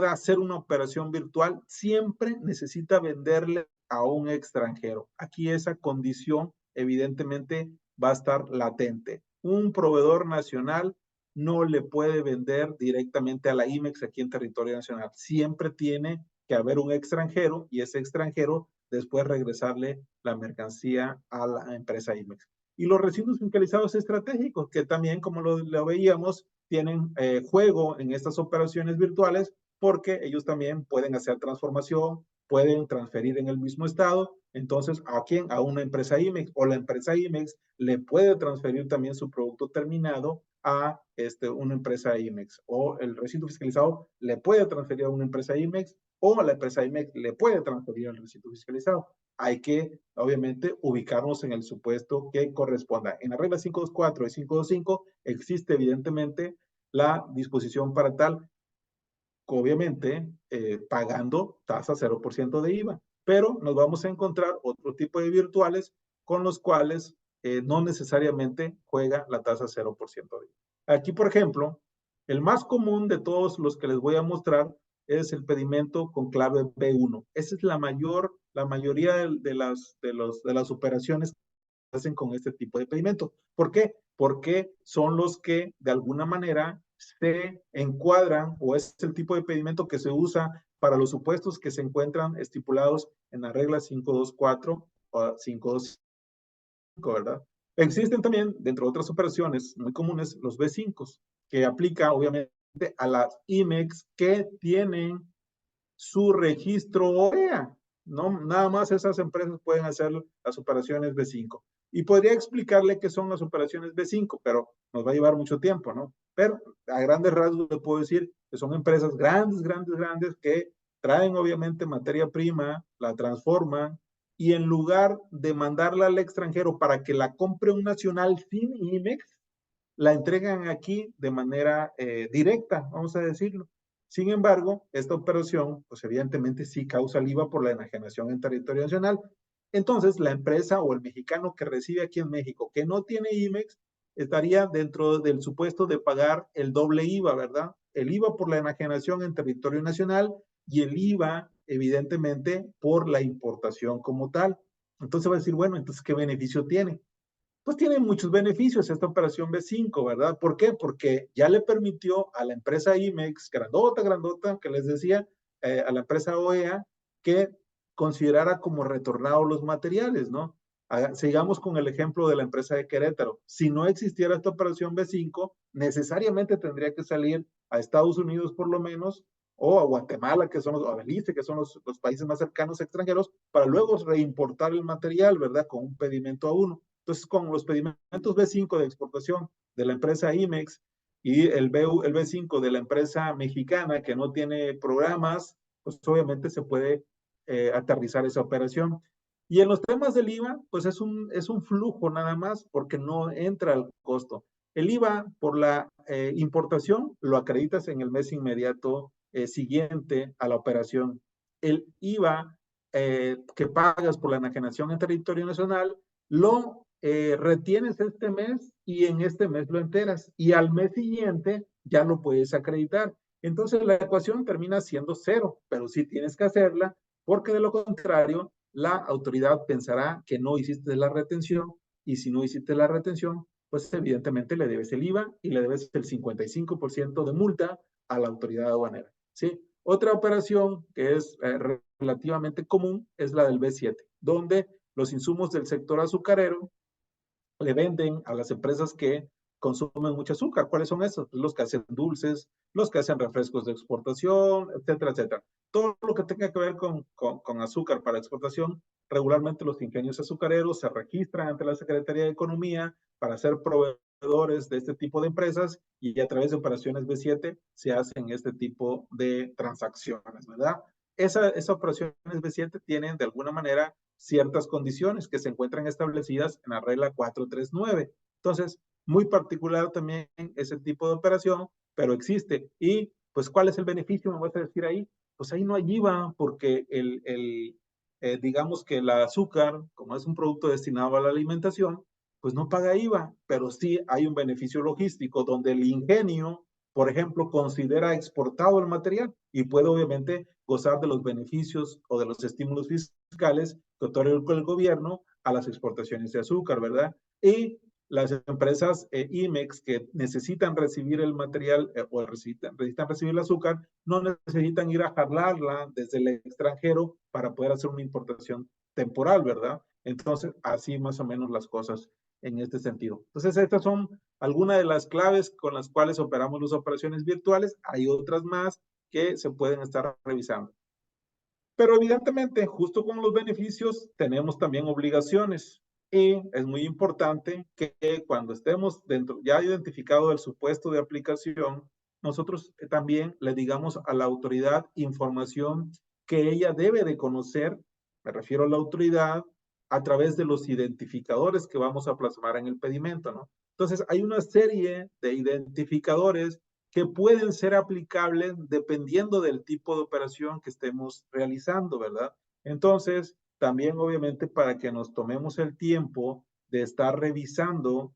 S1: hacer una operación virtual, siempre necesita venderle a un extranjero. Aquí esa condición evidentemente va a estar latente. Un proveedor nacional no le puede vender directamente a la IMEX aquí en territorio nacional. Siempre tiene que haber un extranjero y ese extranjero después regresarle la mercancía a la empresa IMEX. Y los residuos fiscalizados estratégicos, que también, como lo veíamos, tienen juego en estas operaciones virtuales porque ellos también pueden hacer transformación, pueden transferir en el mismo estado. Entonces, ¿a quién? A una empresa IMEX, o la empresa IMEX le puede transferir también su producto terminado a una empresa IMEX, o el residuo fiscalizado le puede transferir a una empresa IMEX, o la empresa IMEX le puede transferir el residuo fiscalizado. Hay que, obviamente, ubicarnos en el supuesto que corresponda. En la regla 524 y 525 existe, evidentemente, la disposición para tal, obviamente, pagando tasa 0% de IVA. Pero nos vamos a encontrar otro tipo de virtuales con los cuales no necesariamente juega la tasa 0% de IVA. Aquí, por ejemplo, el más común de todos los que les voy a mostrar es el pedimento con clave B1. Esa es la mayoría de las operaciones que hacen con este tipo de pedimento. ¿Por qué? Porque son los que de alguna manera se encuadran, o es el tipo de pedimento que se usa para los supuestos que se encuentran estipulados en la regla 524 o 525, ¿verdad? Existen también, dentro de otras operaciones muy comunes, los B5, que aplica obviamente a las IMEX que tienen su registro OEA. No, nada más esas empresas pueden hacer las operaciones B5. Y podría explicarle qué son las operaciones B5, pero nos va a llevar mucho tiempo, ¿no? Pero a grandes rasgos le puedo decir que son empresas grandes que traen obviamente materia prima, la transforman y en lugar de mandarla al extranjero para que la compre un nacional sin IMEX, la entregan aquí de manera directa, vamos a decirlo. Sin embargo, esta operación, pues evidentemente sí causa el IVA por la enajenación en territorio nacional. Entonces, la empresa o el mexicano que reside aquí en México, que no tiene IMEX, estaría dentro del supuesto de pagar el doble IVA, ¿verdad? El IVA por la enajenación en territorio nacional y el IVA, evidentemente, por la importación como tal. Entonces va a decir, bueno, entonces, ¿qué beneficio tiene? Pues tiene muchos beneficios esta operación B5, ¿verdad? ¿Por qué? Porque ya le permitió a la empresa IMEX, grandota, grandota, que les decía, a la empresa OEA, que considerara como retornados los materiales, ¿no? Sigamos con el ejemplo de la empresa de Querétaro. Si no existiera esta operación B5, necesariamente tendría que salir a Estados Unidos por lo menos, o a Guatemala, que son o a Belice, que son los países más cercanos extranjeros, para luego reimportar el material, ¿verdad? Con un pedimento a uno. Entonces, con los pedimentos B5 de exportación de la empresa IMEX y el B5 de la empresa mexicana que no tiene programas, pues obviamente se puede aterrizar esa operación. Y en los temas del IVA, pues es un flujo nada más porque no entra al costo. El IVA por la importación lo acreditas en el mes inmediato siguiente a la operación. El IVA que pagas por la enajenación en territorio nacional lo retienes este mes y en este mes lo enteras y al mes siguiente ya lo puedes acreditar. Entonces la ecuación termina siendo cero, pero sí tienes que hacerla porque de lo contrario la autoridad pensará que no hiciste la retención y si no hiciste la retención, pues evidentemente le debes el IVA y le debes el 55% de multa a la autoridad aduanera. ¿Sí? Otra operación que es relativamente común es la del B7, donde los insumos del sector azucarero le venden a las empresas que consumen mucho azúcar. ¿Cuáles son esos? Pues los que hacen dulces, los que hacen refrescos de exportación, etcétera, etcétera. Todo lo que tenga que ver con azúcar para exportación, regularmente los ingenios azucareros se registran ante la Secretaría de Economía para ser proveedores de este tipo de empresas y a través de operaciones B7 se hacen este tipo de transacciones, ¿verdad? Esas operaciones B7 tienen de alguna manera ciertas condiciones que se encuentran establecidas en la regla 439. Entonces, muy particular también ese tipo de operación, pero existe. Y, pues, ¿cuál es el beneficio? Me vas a decir ahí. Pues ahí no hay IVA porque digamos que el azúcar, como es un producto destinado a la alimentación, pues no paga IVA, pero sí hay un beneficio logístico donde el ingenio, por ejemplo, considera exportado el material y puede obviamente gozar de los beneficios o de los estímulos fiscales que otorga el gobierno a las exportaciones de azúcar, ¿verdad? Y las empresas IMEX que necesitan recibir el material o necesitan recibir el azúcar, no necesitan ir a jalarla desde el extranjero para poder hacer una importación temporal, ¿verdad? Entonces, así más o menos las cosas en este sentido. Entonces, estas son algunas de las claves con las cuales operamos las operaciones virtuales. Hay otras más que se pueden estar revisando. Pero evidentemente, justo con los beneficios, tenemos también obligaciones. Y es muy importante que cuando estemos dentro, ya identificado el supuesto de aplicación, nosotros también le digamos a la autoridad información que ella debe de conocer, me refiero a la autoridad, a través de los identificadores que vamos a plasmar en el pedimento, ¿no? Entonces, hay una serie de identificadores que pueden ser aplicables dependiendo del tipo de operación que estemos realizando, ¿verdad? Entonces, también obviamente para que nos tomemos el tiempo de estar revisando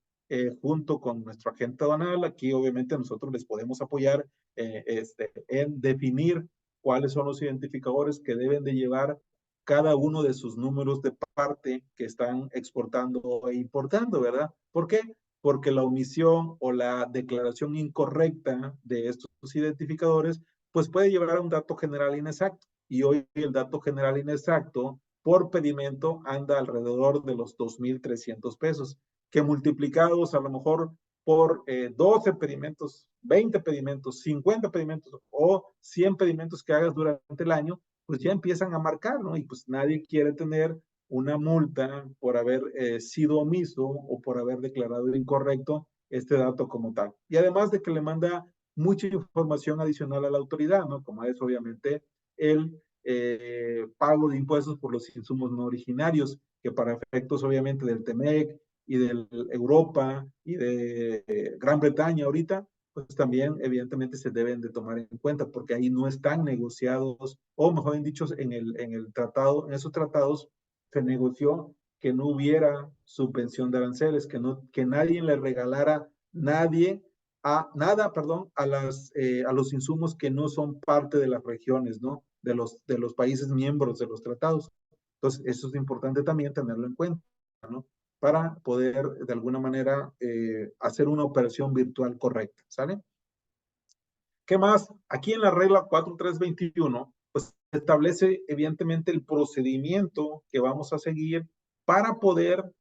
S1: junto con nuestro agente aduanal, aquí obviamente nosotros les podemos apoyar en definir cuáles son los identificadores que deben de llevar cada uno de sus números de parte que están exportando e importando, ¿verdad? ¿Por qué? Porque la omisión o la declaración incorrecta de estos identificadores, pues puede llevar a un dato general inexacto. Y hoy el dato general inexacto por pedimento anda alrededor de los 2,300 pesos, que multiplicados a lo mejor por 12 pedimentos, 20 pedimentos, 50 pedimentos o 100 pedimentos que hagas durante el año, pues ya empiezan a marcar, ¿no? Y pues nadie quiere tener una multa por haber sido omiso o por haber declarado incorrecto este dato como tal. Y además de que le manda mucha información adicional a la autoridad, ¿no? Como es obviamente el pago de impuestos por los insumos no originarios, que para efectos obviamente del TEMEC y de Europa y de Gran Bretaña ahorita, pues también evidentemente se deben de tomar en cuenta porque ahí no están negociados, o mejor dicho, en el tratado, en esos tratados se negoció que no hubiera subvención de aranceles, que nadie le regalara nada, perdón, a los insumos que no son parte de las regiones, ¿no? De los países miembros de los tratados. Entonces, eso es importante también tenerlo en cuenta, ¿no? Para poder de alguna manera hacer una operación virtual correcta, ¿sale? ¿Qué más? Aquí en la regla 4321, pues se establece evidentemente el procedimiento que vamos a seguir para poder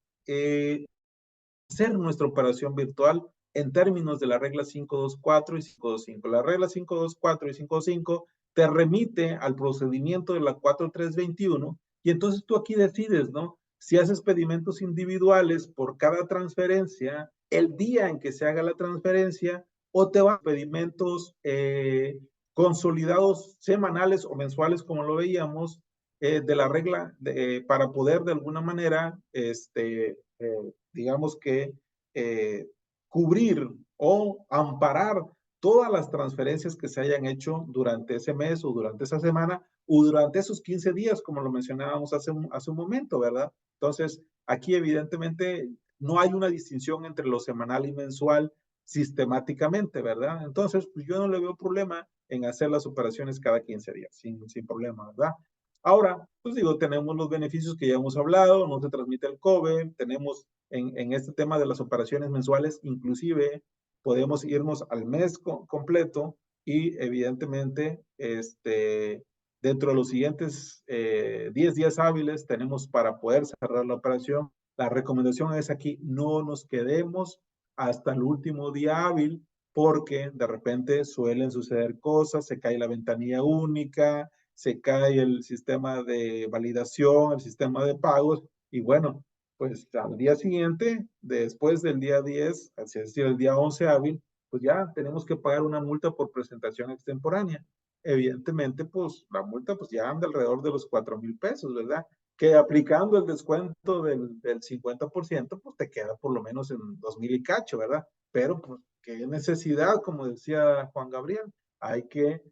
S1: hacer nuestra operación virtual en términos de la regla 524 y 525. La regla 524 y 525 te remite al procedimiento de la 4321 y entonces tú aquí decides, ¿no? Si haces pedimentos individuales por cada transferencia, el día en que se haga la transferencia, o te van a pedimentos consolidados semanales o mensuales, como lo veíamos, de la regla para poder de alguna manera, digamos que, cubrir o amparar todas las transferencias que se hayan hecho durante ese mes o durante esa semana o durante esos 15 días, como lo mencionábamos hace un momento, ¿verdad? Entonces, aquí evidentemente no hay una distinción entre lo semanal y mensual sistemáticamente, ¿verdad? Entonces, pues yo no le veo problema en hacer las operaciones cada 15 días, sin problema, ¿verdad? Ahora, pues digo, tenemos los beneficios que ya hemos hablado, no se transmite el COVID, tenemos en este tema de las operaciones mensuales, inclusive podemos irnos al mes completo y evidentemente dentro de los siguientes 10 días hábiles tenemos para poder cerrar la operación. La recomendación es aquí, no nos quedemos hasta el último día hábil porque de repente suelen suceder cosas, se cae la ventanilla única, se cae el sistema de validación, el sistema de pagos, y bueno, pues al día siguiente, después del día 10, es decir, el día 11 hábil, pues ya tenemos que pagar una multa por presentación extemporánea. Evidentemente, pues la multa pues ya anda alrededor de los 4,000 pesos, ¿verdad? Que aplicando el descuento del 50%, pues te queda por lo menos en 2,000 y cacho, ¿verdad? Pero pues qué necesidad, como decía Juan Gabriel, hay que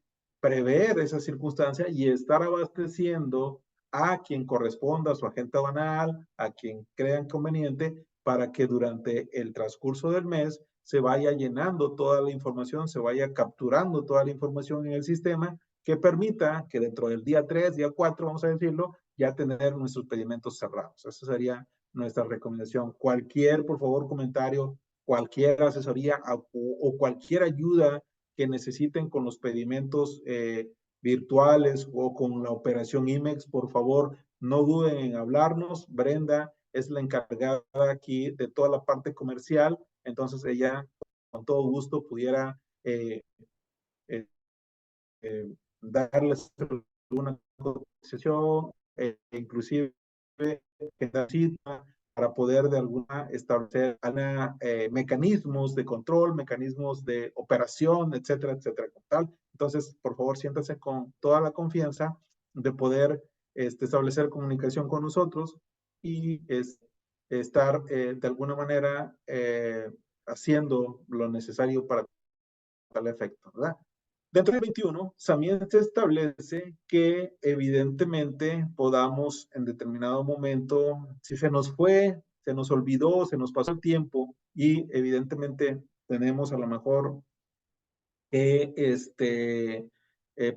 S1: prever esa circunstancia y estar abasteciendo a quien corresponda, a su agente aduanal, a quien crean conveniente, para que durante el transcurso del mes se vaya llenando toda la información, se vaya capturando toda la información en el sistema que permita que dentro del día 3, día 4, vamos a decirlo, ya tener nuestros pedimentos cerrados. Esa sería nuestra recomendación. Cualquier, por favor, comentario, cualquier asesoría o cualquier ayuda que necesiten con los pedimentos virtuales o con la operación IMEX, por favor, no duden en hablarnos. Brenda es la encargada aquí de toda la parte comercial, entonces ella con todo gusto pudiera eh, darles una cotización, inclusive cita para poder de alguna establecer mecanismos de control, mecanismos de operación, etcétera, etcétera, tal. Entonces, por favor, siéntase con toda la confianza de poder establecer comunicación con nosotros y estar de alguna manera haciendo lo necesario para tal efecto, ¿verdad? Dentro del 21, también se establece que evidentemente podamos en determinado momento, si se nos fue, se nos olvidó, se nos pasó el tiempo y evidentemente tenemos a lo mejor que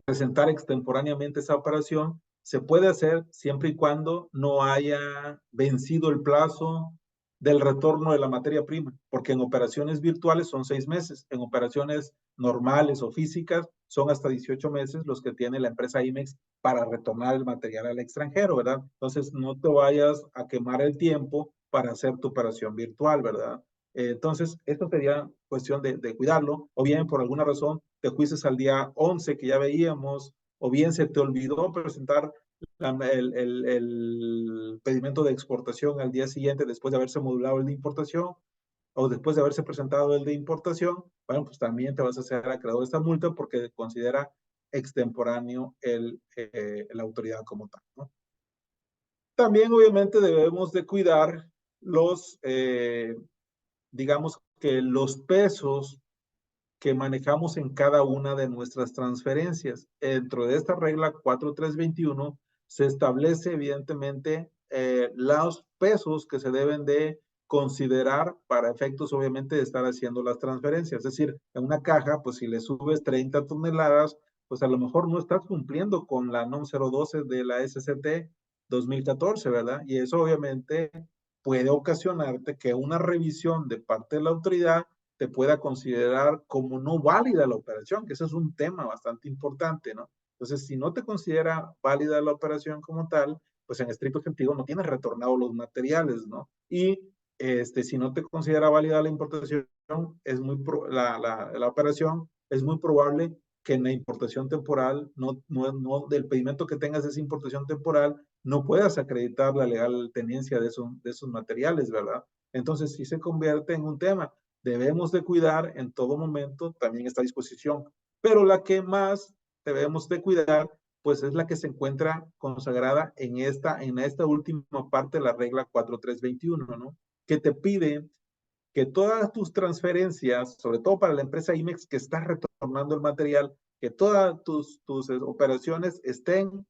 S1: presentar extemporáneamente esa operación, se puede hacer siempre y cuando no haya vencido el plazo del retorno de la materia prima, porque en operaciones virtuales son 6 meses, en operaciones normales o físicas son hasta 18 meses los que tiene la empresa IMEX para retornar el material al extranjero, ¿verdad? Entonces no te vayas a quemar el tiempo para hacer tu operación virtual, ¿verdad? Entonces, esto sería cuestión de cuidarlo, o bien por alguna razón te fuiste al día 11 que ya veíamos, o bien se te olvidó presentar el pedimento de exportación al día siguiente después de haberse modulado el de importación, o después de haberse presentado el de importación, bueno, pues también te vas a hacer acreedor de esta multa porque considera extemporáneo la autoridad como tal, ¿no? También obviamente debemos de cuidar los digamos que los pesos que manejamos en cada una de nuestras transferencias. Dentro de esta regla 4321 se establece evidentemente los pesos que se deben de considerar para efectos obviamente de estar haciendo las transferencias. Es decir, en una caja, pues si le subes 30 toneladas, pues a lo mejor no estás cumpliendo con la NOM 012 de la SCT 2014, ¿verdad? Y eso obviamente puede ocasionarte que una revisión de parte de la autoridad te pueda considerar como no válida la operación, que ese es un tema bastante importante, ¿no? Entonces, si no te considera válida la operación como tal, pues en estricto sentido no tienes retornado los materiales, ¿no? Y si no te considera válida la importación, es muy la operación, es muy probable que en la importación temporal, del pedimento que tengas esa importación temporal, no puedas acreditar la legal tenencia de esos materiales, ¿verdad? Entonces, sí se convierte en un tema. Debemos de cuidar en todo momento también esta disposición, pero la que más debemos de cuidar, pues es la que se encuentra consagrada en esta última parte de la regla 4321, ¿no? Que te pide que todas tus transferencias, sobre todo para la empresa IMEX que está retornando el material, que todas tus operaciones estén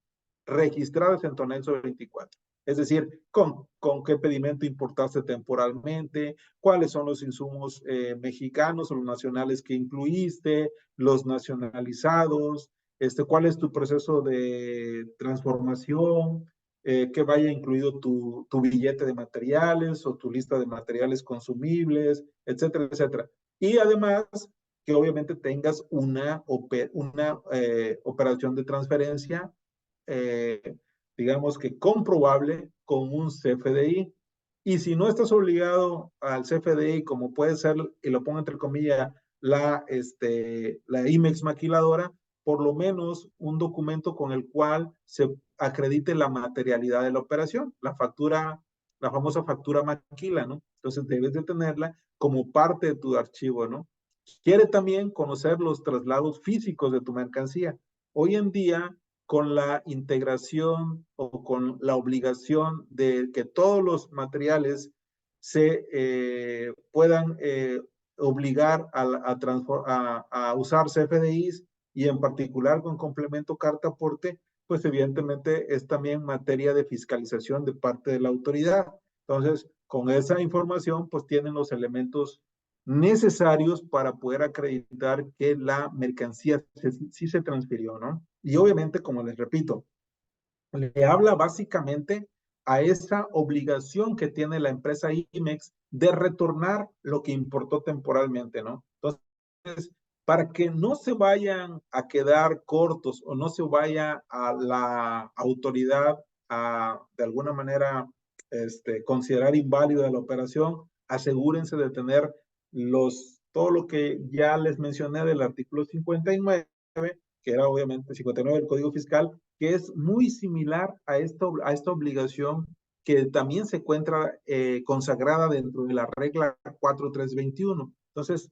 S1: registradas en tu anexo 24. Es decir, con qué pedimento importaste temporalmente, cuáles son los insumos mexicanos o los nacionales que incluiste, los nacionalizados, cuál es tu proceso de transformación, que vaya incluido tu billete de materiales o tu lista de materiales consumibles, etcétera, etcétera. Y además, que obviamente tengas una operación de transferencia, eh, digamos que comprobable con un CFDI. Y si no estás obligado al CFDI, como puede ser, y lo pongo entre comillas, la IMEX maquiladora, por lo menos un documento con el cual se acredite la materialidad de la operación, la famosa factura maquila, ¿no? Entonces debes de tenerla como parte de tu archivo, ¿no? Quiere también conocer los traslados físicos de tu mercancía. Hoy en día, con la integración o con la obligación de que todos los materiales se puedan obligar a usar CFDIs y en particular con complemento carta aporte, pues evidentemente es también materia de fiscalización de parte de la autoridad. Entonces, con esa información, pues tienen los elementos necesarios para poder acreditar que la mercancía sí se transfirió, ¿no? Y obviamente, como les repito, le habla básicamente a esa obligación que tiene la empresa IMEX de retornar lo que importó temporalmente, ¿no? Entonces, para que no se vayan a quedar cortos o no se vaya a la autoridad a, de alguna manera, considerar inválida la operación, asegúrense de tener todo lo que ya les mencioné del artículo 59, que era obviamente 59 del Código Fiscal, que es muy similar a esta obligación que también se encuentra consagrada dentro de la regla 4321. Entonces,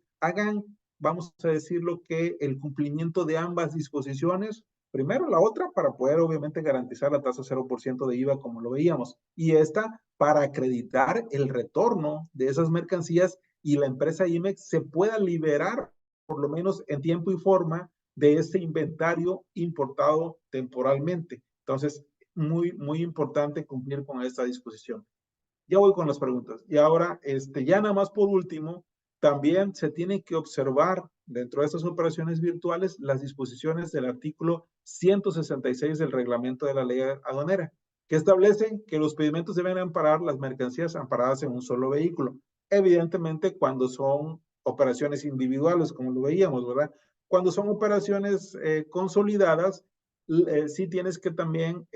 S1: vamos a decirlo, que el cumplimiento de ambas disposiciones, primero la otra para poder obviamente garantizar la tasa 0% de IVA como lo veíamos, y esta para acreditar el retorno de esas mercancías y la empresa IMEX se pueda liberar por lo menos en tiempo y forma de ese inventario importado temporalmente. Entonces, muy importante cumplir con esta disposición. Ya voy con las preguntas. Y ahora, ya nada más por último, también se tiene que observar dentro de estas operaciones virtuales las disposiciones del artículo 166 del reglamento de la ley aduanera, que establecen que los pedimentos deben amparar las mercancías amparadas en un solo vehículo. Evidentemente, cuando son operaciones individuales, como lo veíamos, ¿verdad? Cuando son operaciones consolidadas, sí tienes que también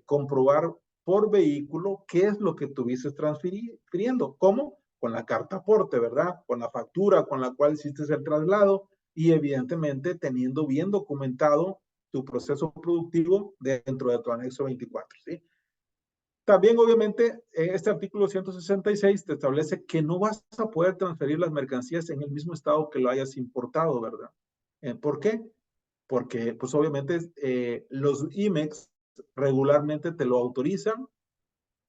S1: comprobar por vehículo qué es lo que tuviste transfiriendo. ¿Cómo? Con la carta aporte, ¿verdad? Con la factura con la cual hiciste el traslado y evidentemente teniendo bien documentado tu proceso productivo dentro de tu anexo 24, ¿sí? También, obviamente, este artículo 166 te establece que no vas a poder transferir las mercancías en el mismo estado que lo hayas importado, ¿verdad? ¿Por qué? Porque, pues, obviamente, los IMEX regularmente te lo autorizan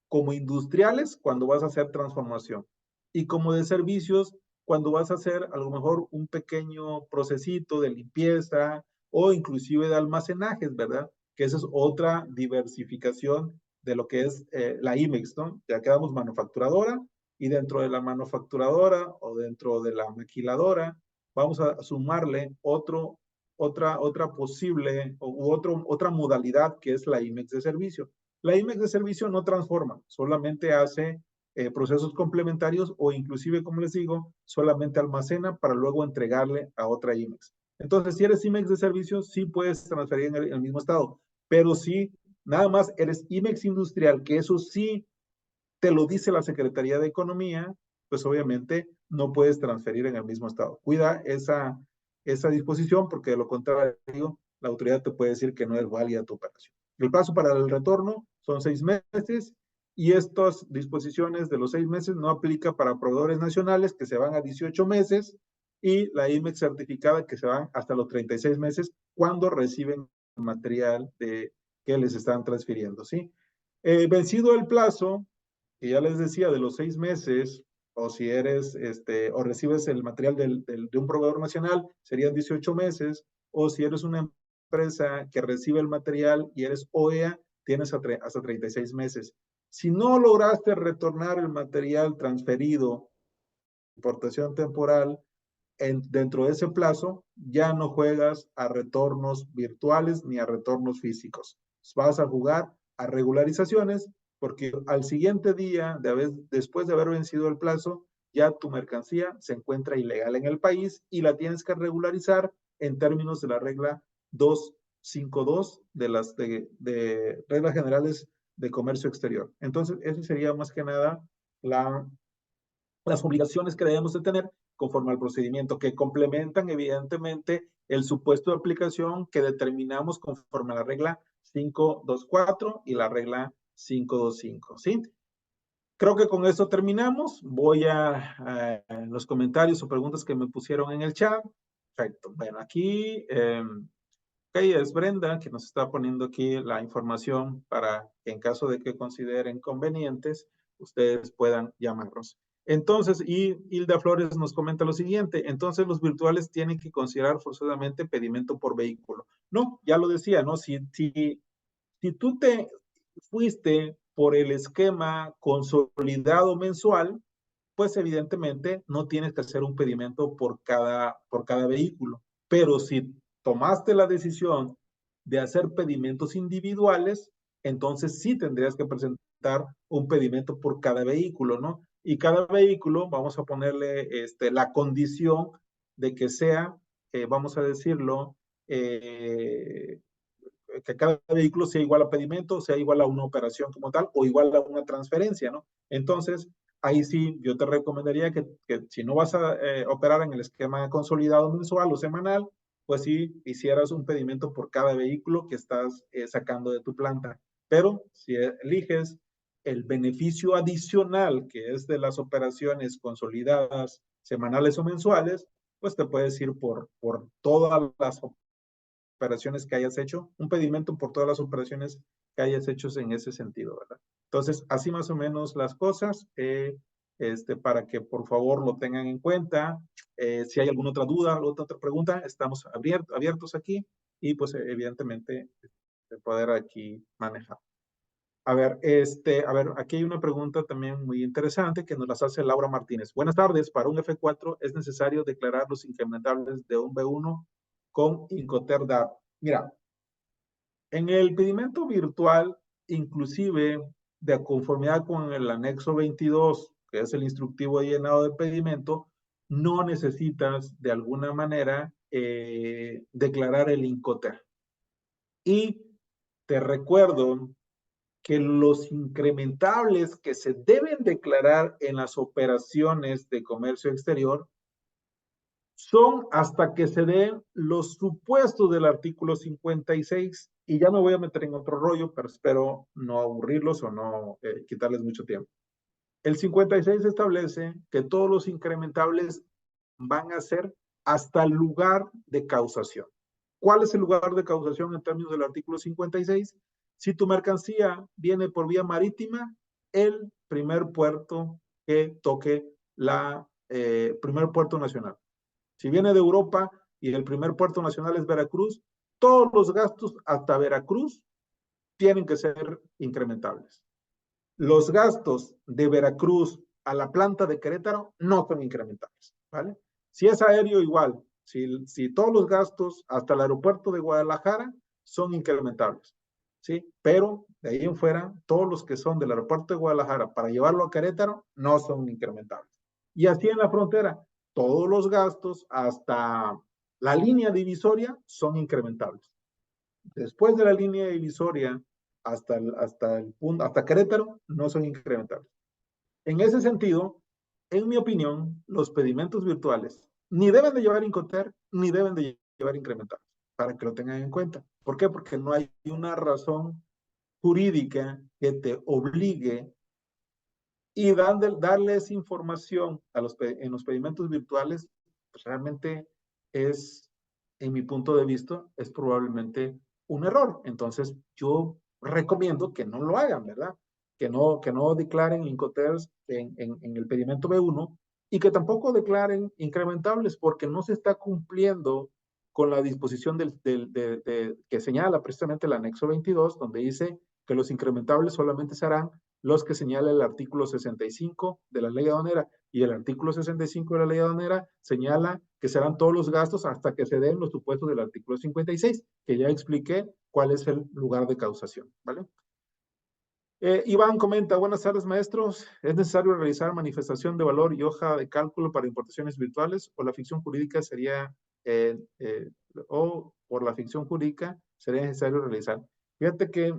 S1: como industriales cuando vas a hacer transformación y como de servicios cuando vas a hacer a lo mejor un pequeño procesito de limpieza o inclusive de almacenajes, ¿verdad? Que esa es otra diversificación de lo que es la IMEX, ¿no? Ya quedamos manufacturadora y dentro de la manufacturadora o dentro de la maquiladora vamos a sumarle otra posible otra modalidad que es la IMEX de servicio. La IMEX de servicio no transforma, solamente hace procesos complementarios o inclusive, como les digo, solamente almacena para luego entregarle a otra IMEX. Entonces, si eres IMEX de servicio, sí puedes transferir en el mismo estado, pero si nada más eres IMEX industrial, que eso sí te lo dice la Secretaría de Economía, pues obviamente no puedes transferir en el mismo estado. Cuida esa disposición porque de lo contrario la autoridad te puede decir que no es válida tu operación. El plazo para el retorno son 6 meses y estas disposiciones de los 6 meses no aplica para proveedores nacionales que se van a 18 meses y la IMEX certificada que se van hasta los 36 meses cuando reciben material que les están transfiriendo, ¿sí? Vencido el plazo, que ya les decía, de los 6 meses, o si eres, o recibes el material de un proveedor nacional, serían 18 meses, o si eres una empresa que recibe el material y eres OEA, tienes hasta 36 meses. Si no lograste retornar el material transferido, importación temporal, dentro de ese plazo, ya no juegas a retornos virtuales ni a retornos físicos. Vas a jugar a regularizaciones porque al siguiente día, después de haber vencido el plazo, ya tu mercancía se encuentra ilegal en el país y la tienes que regularizar en términos de la regla 252 de reglas generales de comercio exterior. Entonces, eso sería más que nada las obligaciones que debemos de tener conforme al procedimiento, que complementan evidentemente el supuesto de aplicación que determinamos conforme a la regla 524 y la regla 525, ¿sí? Creo que con esto terminamos. Voy a los comentarios o preguntas que me pusieron en el chat. Perfecto. Bueno, aquí es Brenda que nos está poniendo aquí la información para que en caso de que consideren convenientes, ustedes puedan llamarnos. Entonces, y Hilda Flores nos comenta lo siguiente, entonces los virtuales tienen que considerar forzosamente pedimento por vehículo. No, ya lo decía, ¿no? Si tú te fuiste por el esquema consolidado mensual, pues evidentemente no tienes que hacer un pedimento por cada vehículo. Pero si tomaste la decisión de hacer pedimentos individuales, entonces sí tendrías que presentar un pedimento por cada vehículo, ¿no? Y cada vehículo, vamos a ponerle la condición de que sea, vamos a decirlo, que cada vehículo sea igual a pedimento, sea igual a una operación como tal o igual a una transferencia, ¿no? Entonces, ahí sí yo te recomendaría que si no vas a operar en el esquema consolidado mensual o semanal, pues sí hicieras un pedimento por cada vehículo que estás sacando de tu planta. Pero si eliges el beneficio adicional que es de las operaciones consolidadas semanales o mensuales, pues te puedes ir por todas las operaciones que hayas hecho, un pedimento por todas las operaciones que hayas hecho en ese sentido, ¿verdad? Entonces, así más o menos las cosas, para que por favor lo tengan en cuenta. Si hay alguna otra duda, otra pregunta, estamos abiertos aquí y pues evidentemente de poder aquí manejar. A ver, aquí hay una pregunta también muy interesante que nos las hace Laura Martínez. Buenas tardes. Para un F4 es necesario declarar los incrementables de un B1 con Incoterm DAP. Mira, en el pedimento virtual, inclusive de conformidad con el anexo 22, que es el instructivo de llenado de pedimento, no necesitas de alguna manera declarar el Incoterm. Y te recuerdo que los incrementables que se deben declarar en las operaciones de comercio exterior son hasta que se den los supuestos del artículo 56 y ya me voy a meter en otro rollo, pero espero no aburrirlos o no quitarles mucho tiempo. El 56 establece que todos los incrementables van a ser hasta el lugar de causación. ¿Cuál es el lugar de causación en términos del artículo 56? Si tu mercancía viene por vía marítima, el primer puerto que toque primer puerto nacional. Si viene de Europa y el primer puerto nacional es Veracruz, todos los gastos hasta Veracruz tienen que ser incrementables. Los gastos de Veracruz a la planta de Querétaro no son incrementables, ¿vale? Si es aéreo, igual. Si todos los gastos hasta el aeropuerto de Guadalajara son incrementables. ¿sí? Pero de ahí en fuera, todos los que son del aeropuerto de Guadalajara para llevarlo a Querétaro no son incrementables. Y así en la frontera, todos los gastos hasta la línea divisoria son incrementables. Después de la línea divisoria hasta Querétaro no son incrementables. En ese sentido, en mi opinión, los pedimentos virtuales ni deben de llevar Incoterm ni deben de llevar incrementales, para que lo tengan en cuenta. ¿Por qué? Porque no hay una razón jurídica que te obligue y darles información en los pedimentos virtuales, pues realmente es, en mi punto de vista, es probablemente un error. Entonces, yo recomiendo que no lo hagan, ¿verdad? Que no declaren Incoterms en el pedimento B1 y que tampoco declaren incrementables porque no se está cumpliendo con la disposición que señala precisamente el anexo 22, donde dice que los incrementables solamente se harán los que señala el artículo 65 de la ley aduanera, y el artículo 65 de la ley aduanera señala que serán todos los gastos hasta que se den los supuestos del artículo 56, que ya expliqué cuál es el lugar de causación, ¿vale? Iván comenta, buenas tardes maestros, ¿es necesario realizar manifestación de valor y hoja de cálculo para importaciones virtuales o la ficción jurídica sería, o por la ficción jurídica sería necesario realizar? Fíjate que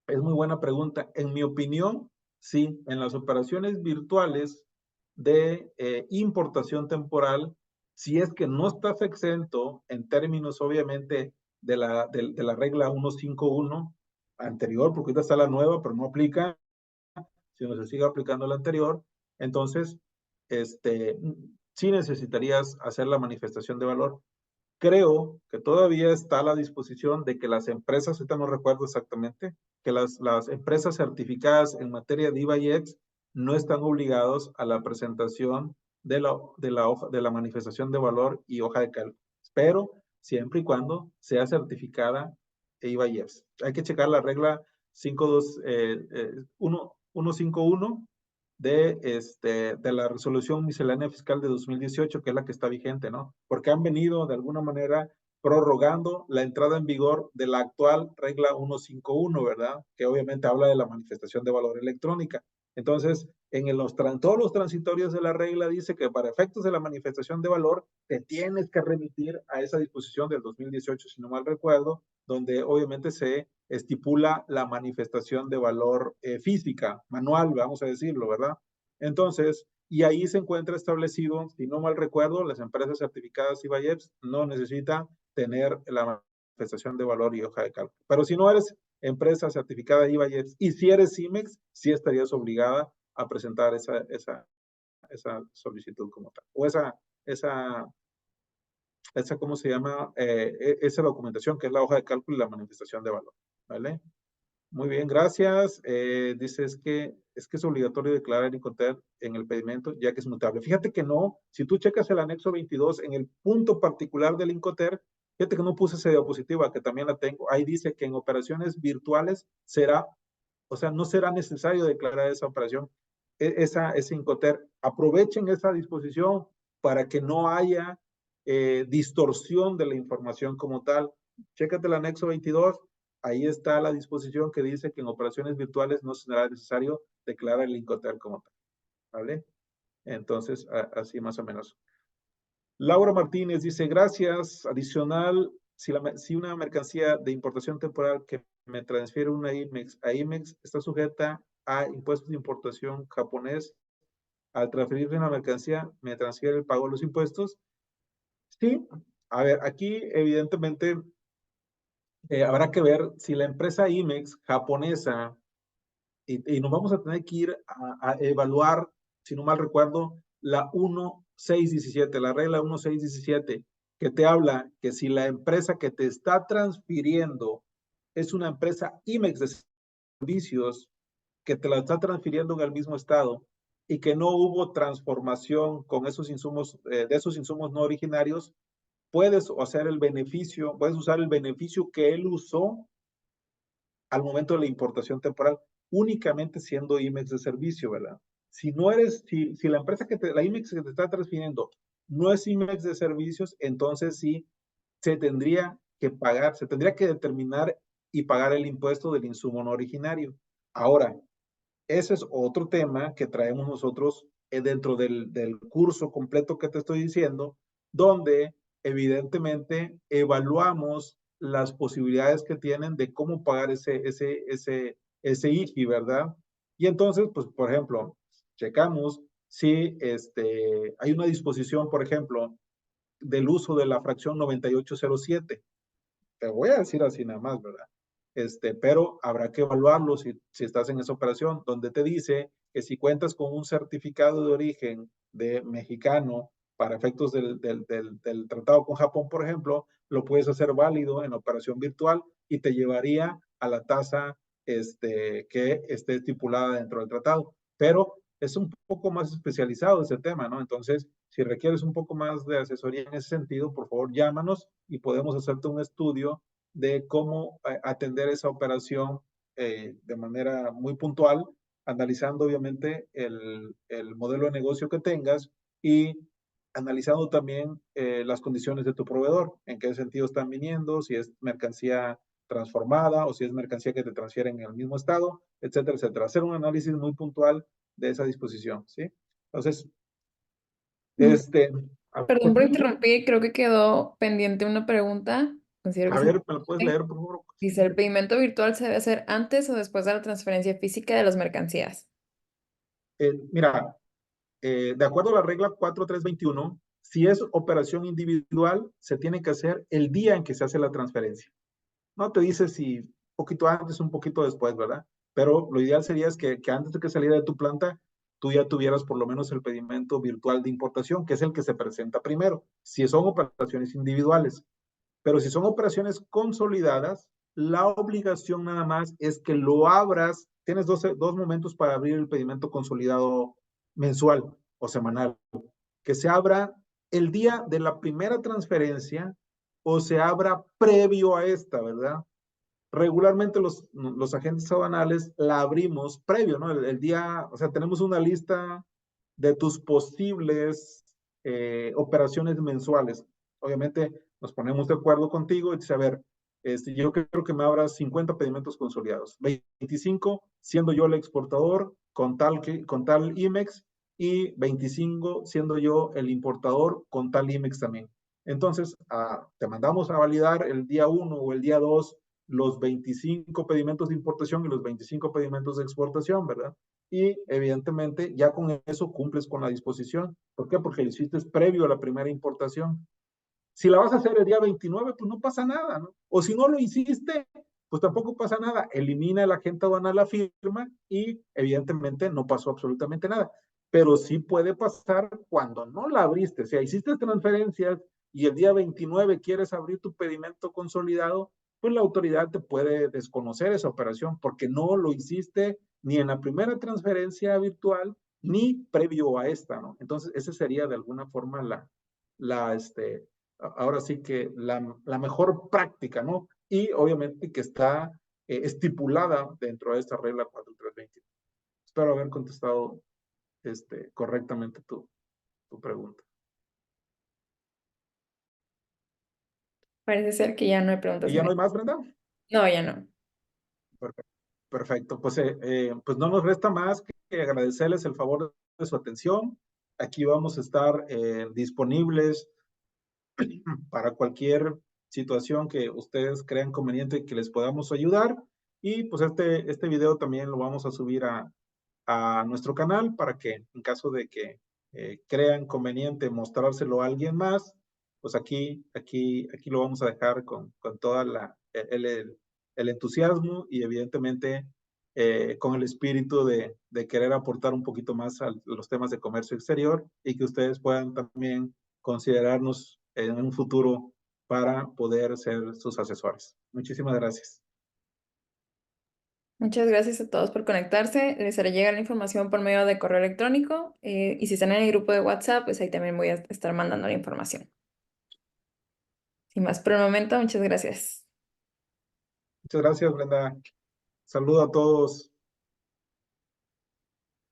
S1: es muy buena pregunta. En mi opinión, sí, en las operaciones virtuales de importación temporal, si es que no estás exento en términos, obviamente, de la regla 151 anterior, porque ahorita está la nueva, pero no aplica, si no se sigue aplicando la anterior, entonces, sí necesitarías hacer la manifestación de valor. Creo que todavía está a la disposición de que las empresas, ahorita no recuerdo exactamente, que las empresas certificadas en materia de IVA y EX no están obligados a la presentación de la manifestación de valor y hoja de cálculo, pero siempre y cuando sea certificada IVA y EX. Hay que checar la regla 151 de la resolución miscelánea fiscal de 2018, que es la que está vigente, ¿no? Porque han venido de alguna manera prorrogando la entrada en vigor de la actual regla 151, ¿verdad? Que obviamente habla de la manifestación de valor electrónica. Entonces, todos los transitorios de la regla dice que para efectos de la manifestación de valor te tienes que remitir a esa disposición del 2018, si no mal recuerdo, donde obviamente se estipula la manifestación de valor física, manual, vamos a decirlo, ¿verdad? Entonces, y ahí se encuentra establecido, si no mal recuerdo, las empresas certificadas IVA-IEPS no necesitan tener la manifestación de valor y hoja de cálculo. Pero si no eres empresa certificada IVA-IEPS y si eres IMEX, sí estarías obligada a presentar esa solicitud como tal. O ¿cómo se llama? Esa documentación que es la hoja de cálculo y la manifestación de valor, ¿vale? Muy bien, gracias. Dice, es que es obligatorio declarar Incoterm en el pedimento, ya que es mutable. Fíjate que no, si tú checas el anexo 22, en el punto particular del Incoterm, fíjate que no puse esa diapositiva, que también la tengo. Ahí dice que en operaciones virtuales no será necesario declarar esa operación, ese Incoterm. Aprovechen esa disposición para que no haya distorsión de la información como tal. Chécate el anexo 22, ahí está la disposición que dice que en operaciones virtuales no será necesario declarar el Incoterm como tal, ¿vale? Entonces, así más o menos. Laura Martínez dice, gracias. Adicional, si una mercancía de importación temporal que me transfiere una IMEX a IMEX está sujeta a impuestos de importación japonés, al transferirle una mercancía, me transfiere el pago de los impuestos. Sí, a ver, aquí evidentemente habrá que ver si la empresa IMEX japonesa, y nos vamos a tener que ir a evaluar, si no mal recuerdo, la 1617, la regla 1617, que te habla que si la empresa que te está transfiriendo es una empresa IMEX de servicios, que te la está transfiriendo en el mismo estado y que no hubo transformación con esos insumos, de esos insumos no originarios, puedes usar el beneficio que él usó al momento de la importación temporal, únicamente siendo IMEX de servicio, ¿verdad? Si no eres, si la empresa la IMEX que te está transfiriendo no es IMEX de servicios, entonces sí se tendría que pagar, se tendría que determinar y pagar el impuesto del insumo no originario. Ahora, ese es otro tema que traemos nosotros dentro del curso completo que te estoy diciendo, donde evidentemente evaluamos las posibilidades que tienen de cómo pagar ese IGI, ¿verdad? Y entonces, pues, por ejemplo, checamos si hay una disposición, por ejemplo, del uso de la fracción 9807. Te voy a decir así nada más, ¿verdad? Pero habrá que evaluarlo si estás en esa operación, donde te dice que si cuentas con un certificado de origen de mexicano para efectos del tratado con Japón, por ejemplo, lo puedes hacer válido en la operación virtual y te llevaría a la tasa que esté estipulada dentro del tratado. Pero es un poco más especializado ese tema, ¿no? Entonces, si requieres un poco más de asesoría en ese sentido, por favor, llámanos y podemos hacerte un estudio de cómo atender esa operación de manera muy puntual, analizando obviamente el modelo de negocio que tengas y analizando también las condiciones de tu proveedor, en qué sentido están viniendo, si es mercancía transformada o si es mercancía que te transfieren en el mismo estado, etcétera, etcétera. Hacer un análisis muy puntual de esa disposición, ¿sí? Entonces,
S2: Mm,
S1: este, a
S2: Perdón por interrumpir, creo que quedó pendiente una pregunta. Considero que
S1: a
S2: es
S1: ver, ¿me lo puedes
S2: importante.
S1: leer, por favor?
S2: Dice, ¿el pedimento virtual se debe hacer antes o después de la transferencia física de las mercancías?
S1: Mira, de acuerdo a la regla 4321, si es operación individual, se tiene que hacer el día en que se hace la transferencia. No te dice si un poquito antes, un poquito después, ¿verdad? Pero lo ideal sería es que antes de que saliera de tu planta, tú ya tuvieras por lo menos el pedimento virtual de importación, que es el que se presenta primero, si son operaciones individuales. Pero si son operaciones consolidadas, la obligación nada más es que lo abras. Tienes dos momentos para abrir el pedimento consolidado mensual o semanal. Que se abra el día de la primera transferencia o se abra previo a esta, ¿verdad? Regularmente los agentes aduanales la abrimos previo, ¿no? El día, o sea, tenemos una lista de tus posibles operaciones mensuales. Obviamente nos ponemos de acuerdo contigo y dice, a ver, yo creo que me abras 50 pedimentos consolidados, 25 siendo yo el exportador con tal IMEX y 25 siendo yo el importador con tal IMEX también. Entonces, te mandamos a validar el día 1 o el día 2 los 25 pedimentos de importación y los 25 pedimentos de exportación, ¿verdad? Y evidentemente ya con eso cumples con la disposición. ¿Por qué? Porque lo hiciste previo a la primera importación. Si la vas a hacer el día 29, pues no pasa nada, ¿no? O si no lo hiciste, pues tampoco pasa nada. Elimina el agente aduanal la firma y evidentemente no pasó absolutamente nada. Pero sí puede pasar cuando no la abriste. O sea, hiciste transferencias y el día 29 quieres abrir tu pedimento consolidado, pues la autoridad te puede desconocer esa operación porque no lo hiciste ni en la primera transferencia virtual ni previo a esta, ¿no? Entonces, esa sería de alguna forma ahora sí que la mejor práctica, ¿no? Y obviamente que está estipulada dentro de esta regla 4320. Espero haber contestado correctamente tu pregunta.
S2: Parece ser que ya no hay preguntas
S1: ¿Y ya
S2: en
S1: no
S2: el...
S1: hay más, Brenda?
S2: No, ya no.
S1: Perfecto. Perfecto. Pues no nos resta más que agradecerles el favor de su atención. Aquí vamos a estar disponibles para cualquier situación que ustedes crean conveniente que les podamos ayudar. Y pues este video también lo vamos a subir a nuestro canal para que en caso de que crean conveniente mostrárselo a alguien más, pues aquí lo vamos a dejar con toda el entusiasmo y evidentemente con el espíritu de querer aportar un poquito más a los temas de comercio exterior y que ustedes puedan también considerarnos en un futuro para poder ser sus asesores. Muchísimas gracias.
S2: Muchas gracias a todos por conectarse. Les haré llegar la información por medio de correo electrónico y si están en el grupo de WhatsApp, pues ahí también voy a estar mandando la información. Sin más por el momento, muchas gracias.
S1: Muchas gracias, Brenda. Saludo a todos.